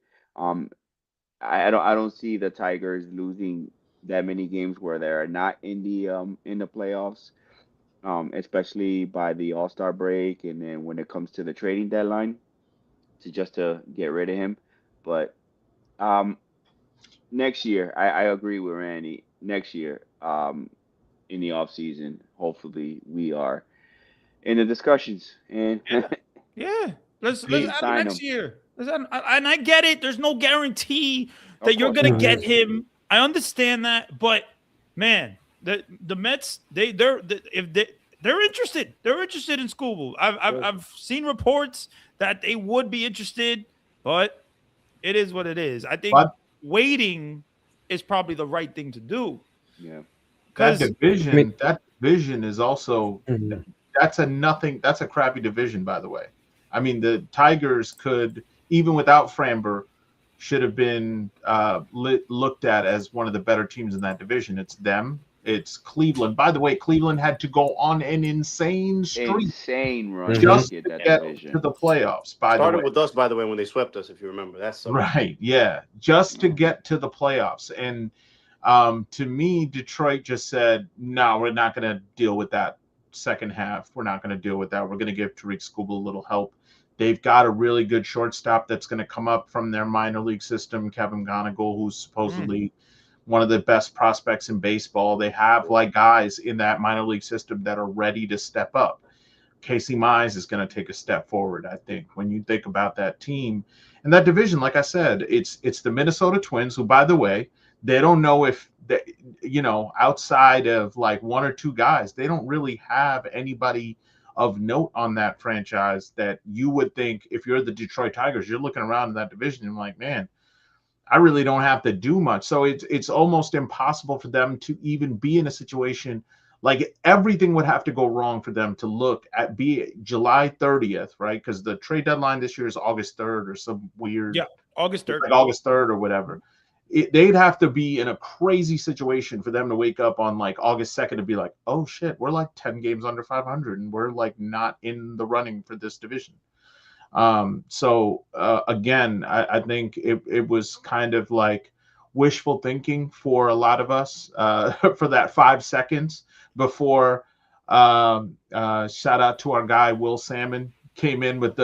I don't see the Tigers losing that many games where they're not in the playoffs, especially by the All-Star break, and then when it comes to the trading deadline, to get rid of him. But next year, I agree with Randy. Next year, in the off season, hopefully we are in the discussions, and let's next year. And I get it. There's no guarantee that you're gonna get him. I understand that, but man, the Mets, they're interested. They're interested in Skubal. I've seen reports that they would be interested, but it is what it is. I think waiting is probably the right thing to do. Yeah. That division is also that's a crappy division, by the way. I mean, the Tigers could, even without Framber, should have been looked at as one of the better teams in that division. It's them. It's Cleveland. By the way, Cleveland had to go on an insane run just to get to the playoffs. Started with us, by the way, when they swept us, if you remember. That's so right. Yeah, just to get to the playoffs. And to me, Detroit just said, no, we're not going to deal with that second half. We're not going to deal with that. We're going to give Tariq Skubal a little help. They've got a really good shortstop that's going to come up from their minor league system, Kevin Gonigal, who's supposedly one of the best prospects in baseball. They have like guys in that minor league system that are ready to step up. Casey Mize is going to take a step forward. I think when you think about that team and that division, like I said, it's the Minnesota Twins, who, by the way, they don't know if they, outside of like one or two guys, they don't really have anybody of note on that franchise that you would think, if you're the Detroit Tigers, you're looking around in that division and like, man, I really don't have to do much. So it's almost impossible for them to even be in a situation like everything would have to go wrong for them to look at be July 30th, right? Because the trade deadline this year is August 3rd or some weird. Yeah, August 3rd. Like August 3rd or whatever. They'd have to be in a crazy situation for them to wake up on like August 2nd and be like, oh shit, we're like 10 games under 500 and we're like not in the running for this division. Again, I think it was kind of like wishful thinking for a lot of us for that 5 seconds before shout out to our guy Will Salmon came in with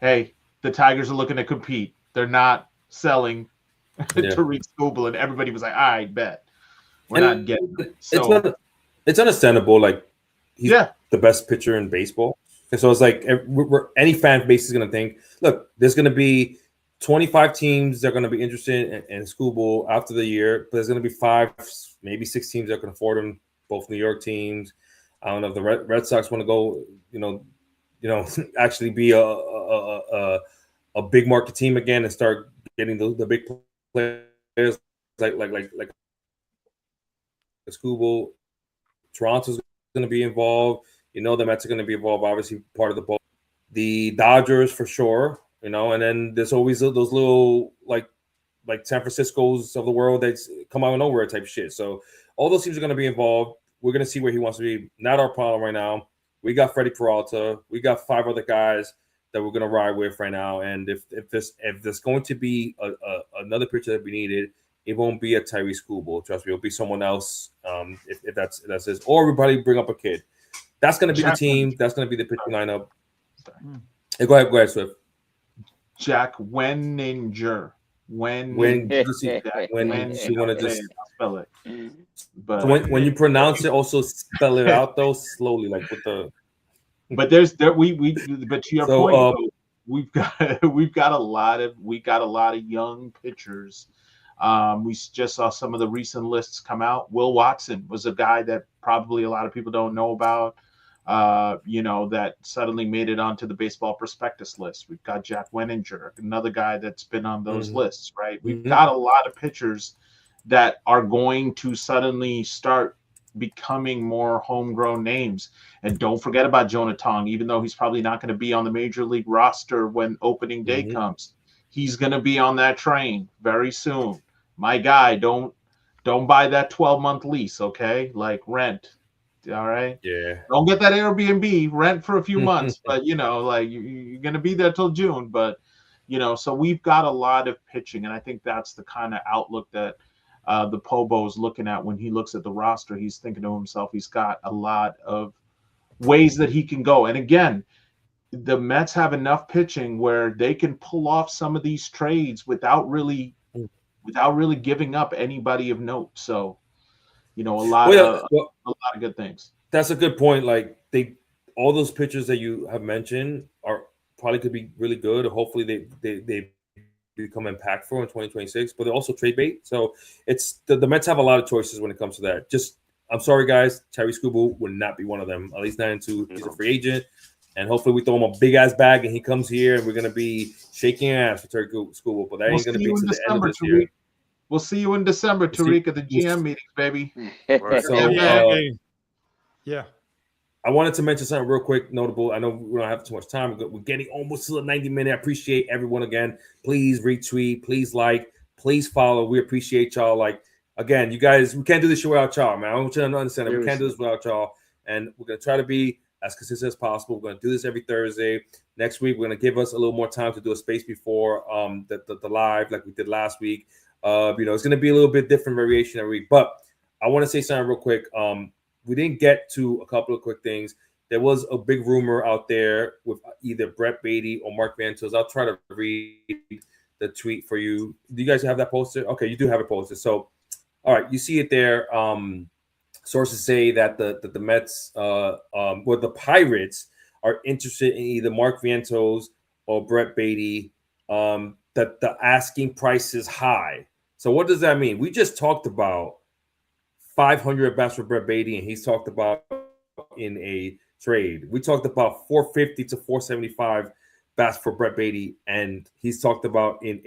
hey, the Tigers are looking to compete. They're not selling Tariq Skubal, and everybody was like, I bet we're not getting it. So it's understandable. Like he's the best pitcher in baseball. And so it's like any fan base is going to think, look, there's going to be 25 teams that are going to be interested in Skubal after the year, but there's going to be 5, maybe 6 teams that can afford him, both New York teams. I don't know if the Red Sox want to go, actually be a big market team again and start getting the big players like Skubal. Toronto's going to be involved. The Mets are going to be involved, obviously part of the boat. The Dodgers for sure, and then there's always those little like San Francisco's of the world that come out of nowhere type shit. So all those teams are going to be involved. We're going to see where he wants to be. Not our problem right now. We got Freddie Peralta. We got 5 other guys that we're going to ride with right now. And if there's going to be another pitcher that we needed, it won't be a Tyrese Skubal. Trust me, it'll be someone else. If that's it. Or everybody bring up a kid. That's going to be the team. That's going to be the pitching lineup. Hey, go ahead, Swift. Jack Wenninger. When you want to just spell it. But so when you pronounce it, also spell it out though slowly, like with the. But to your point, though, we've got a lot of young pitchers. We just saw some of the recent lists come out. Will Watson was a guy that probably a lot of people don't know about. That suddenly made it onto the Baseball Prospectus list. We've got Jack Wenninger, another guy that's been on those lists, right? We've got a lot of pitchers that are going to suddenly start becoming more homegrown names. And don't forget about Jonah Tong, even though he's probably not going to be on the major league roster when opening day comes. He's going to be on that train very soon. My guy, don't buy that 12-month lease, okay? Like rent. All right. Yeah. Don't get that Airbnb, rent for a few months, but you're going to be there till June. But so we've got a lot of pitching, and I think that's the kind of outlook that the Pobo is looking at when he looks at the roster. He's thinking to himself, he's got a lot of ways that he can go. And again, the Mets have enough pitching where they can pull off some of these trades without really giving up anybody of note. So. A lot of good things. That's a good point. Like all those pitchers that you have mentioned are probably could be really good. Hopefully they become impactful in 2026, but they're also trade bait. So it's the Mets have a lot of choices when it comes to that. I'm sorry guys, Tyrese Skubal would not be one of them. At least not into he's a free agent, and hopefully we throw him a big ass bag and he comes here and we're gonna be shaking ass for Tyrese Skubal. But that ain't gonna be to the end of this year. We'll see you in December, Tariq, at the GM meetings, baby. Right. So, yeah. I wanted to mention something real quick, notable. I know we don't have too much time. We're getting almost to the 90-minute. I appreciate everyone again. Please retweet. Please like. Please follow. We appreciate y'all. Like, again, you guys, we can't do this show without y'all, man. I want you to understand that we can't do this without y'all. And we're going to try to be as consistent as possible. We're going to do this every Thursday. Next week, we're going to give us a little more time to do a space before the live like we did last week. It's going to be a little bit different variation every week. But I want to say something real quick. We didn't get to a couple of quick things. There was a big rumor out there with either Brett Beatty or Mark Vientos. I'll try to read the tweet for you. Do you guys have that posted? Okay, you do have it posted. So, all right, you see it there. Sources say that the Mets, the Pirates are interested in either Mark Vientos or Brett Beatty, that the asking price is high. So what does that mean? We just talked about 500 bats for Brett Beatty, and he's talked about in a trade. We talked about 450 to 475 bats for Brett Beatty, and he's talked about in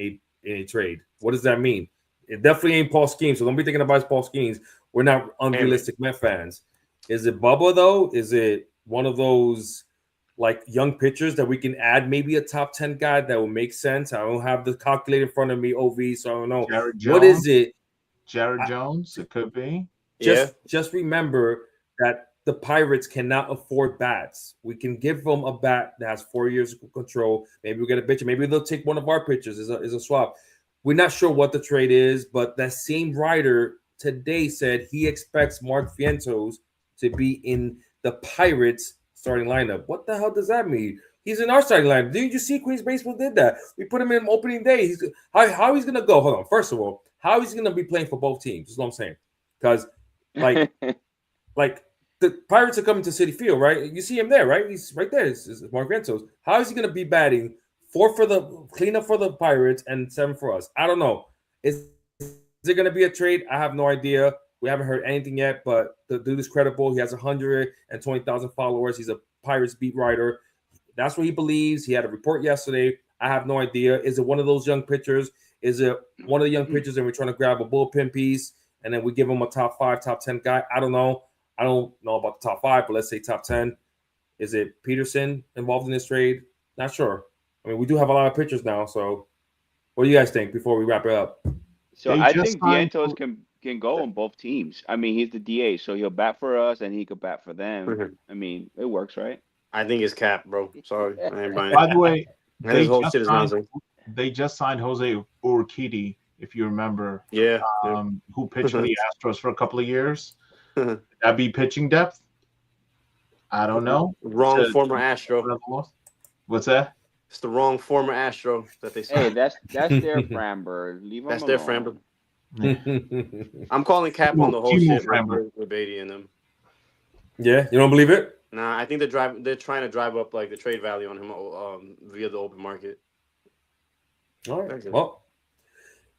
a trade. What does that mean? It definitely ain't Paul Skeens, so don't be thinking about Paul Skeens. We're not unrealistic Met fans. Is it Bubba though? Is it one of those like young pitchers that we can add maybe a top 10 guy that will make sense? I don't have the calculator in front of me, OV, so I don't know. Jared Jones, what is it? Jared Jones, it could be. Just remember that the Pirates cannot afford bats. We can give them a bat that has 4 years of control. Maybe we'll get a pitcher. Maybe they'll take one of our pitchers as a swap. We're not sure what the trade is, but that same writer today said he expects Mark Vientos to be in the Pirates starting lineup. What the hell does that mean? He's in our starting lineup. Didn't you see Queens Baseball did that? We put him in opening day. How he's going to go? Hold on. First of all, how is he going to be playing for both teams? That's what I'm saying. Because, like the Pirates are coming to Citi Field, right? You see him there, right? He's right there. It's Mark Vientos. How is he going to be batting 4 for the cleanup for the Pirates and 7 for us? I don't know. Is it going to be a trade? I have no idea. We haven't heard anything yet, but the dude is credible. He has 120,000 followers. He's a Pirates beat writer. That's what he believes. He had a report yesterday. I have no idea. Is it one of those young pitchers? Is it one of the young pitchers and we're trying to grab a bullpen piece and then we give him a top 5, top 10 guy? I don't know. I don't know about the top 5, but let's say top 10. Is it Peterson involved in this trade? Not sure. I mean, we do have a lot of pitchers now. So what do you guys think before we wrap it up? So I think Vientos can go on both teams. I mean, he's the DA, so he'll bat for us and he could bat for them. Mhm. I mean, it works, right? I think it's cap, bro. Sorry. I ain't buying By it. the way, His whole shit is nonsense. they just signed Jose Urquidy, if you remember. Yeah. Who pitched for the Astros for a couple of years. Would that be pitching depth? I don't know. Wrong former Astro. What's that? It's the wrong former Astro that they Hey, signed. that's their Framber. Leave them That's alone. their Framber. I'm calling cap on the whole Timo shit Framber. with Beatty and them. Yeah, you don't believe it? Nah, I think they're trying to drive up like the trade value on him via the open market. All right. Well,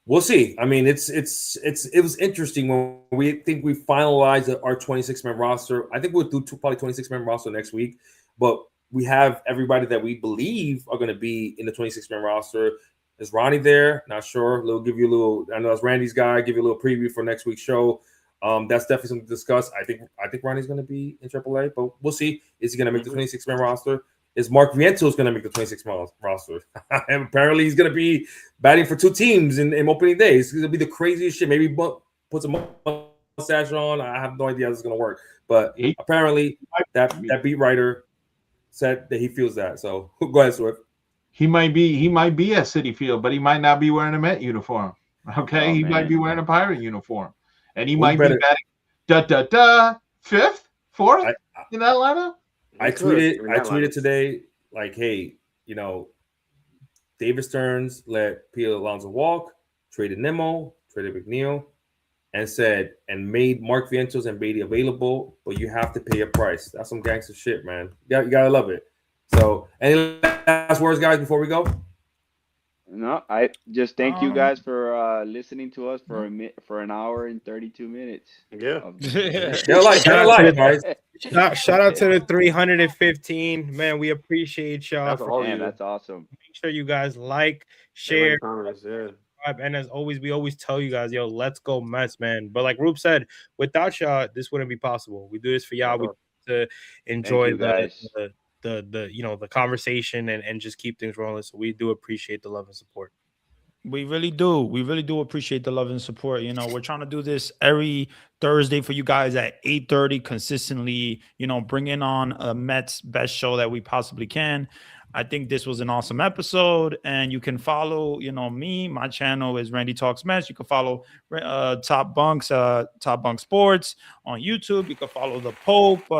we'll see. I mean, it was interesting when we think we finalized our 26-man roster. I think we'll do probably 26-man roster next week, but we have everybody that we believe are going to be in the 26-man roster. Is Ronnie there? Not sure. We'll give you a little. I know it's Randy's guy. Give you a little preview for next week's show. That's definitely something to discuss. I think Ronnie's going to be in AAA, but we'll see. Is he going to make the 26-man roster? Is Mark Vientos going to make the 26-man roster? And apparently he's going to be batting for 2 teams in opening day. It's going to be the craziest shit. Maybe put some mustache on. I have no idea how this is going to work. But apparently that beat writer said that he feels that. So go ahead, Swift. He might be at Citi Field, but he might not be wearing a Met uniform. Okay, he might be wearing a Pirate uniform, and he might be batting 5th, 4th in that lineup. I tweeted today, like, hey, David Stearns let Pete Alonso walk, traded Nimmo, traded McNeil, and made Mark Vientos and Beatty available, but you have to pay a price. That's some gangster shit, man. You gotta love it. So, any last words, guys, before we go? No, I just thank you guys for listening to us for an hour and 32 minutes. Yeah. Shout out to the 315. Man, we appreciate y'all. That's awesome. Make sure you guys like, share, subscribe. And as always, we always tell you guys, yo, let's go Mets, man. But like Roop said, without y'all, this wouldn't be possible. We do this for y'all. We to enjoy the conversation and just keep things rolling. So we do appreciate the love and support. We really do. We really do appreciate the love and support. We're trying to do this every Thursday for you guys at 8:30 consistently, bringing on a Mets best show that we possibly can. I think this was an awesome episode, and you can follow, me. My channel is Randy Talks Mets. You can follow Top Bunk Sports on YouTube. You can follow the Pope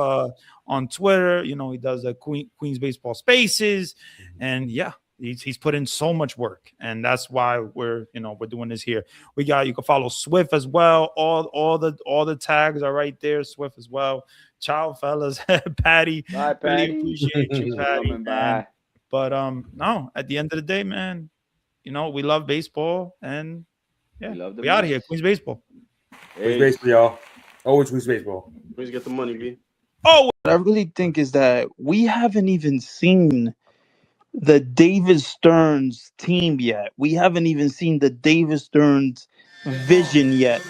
on Twitter. He does the Queens Baseball Spaces, and yeah, He's put in so much work, and that's why we're doing this here. You can follow Swift as well. All the tags are right there. Swift as well. Ciao, fellas. Patty. Bye, Patty. Really appreciate you, Patty. Bye. But no, at the end of the day, man, we love baseball, and we out of here. Queens baseball. Queens baseball, y'all. Always Queens baseball. Please get the money, B. Oh, what I really think is that we haven't even seen the David Stearns team yet. We haven't even seen the David Stearns vision yet.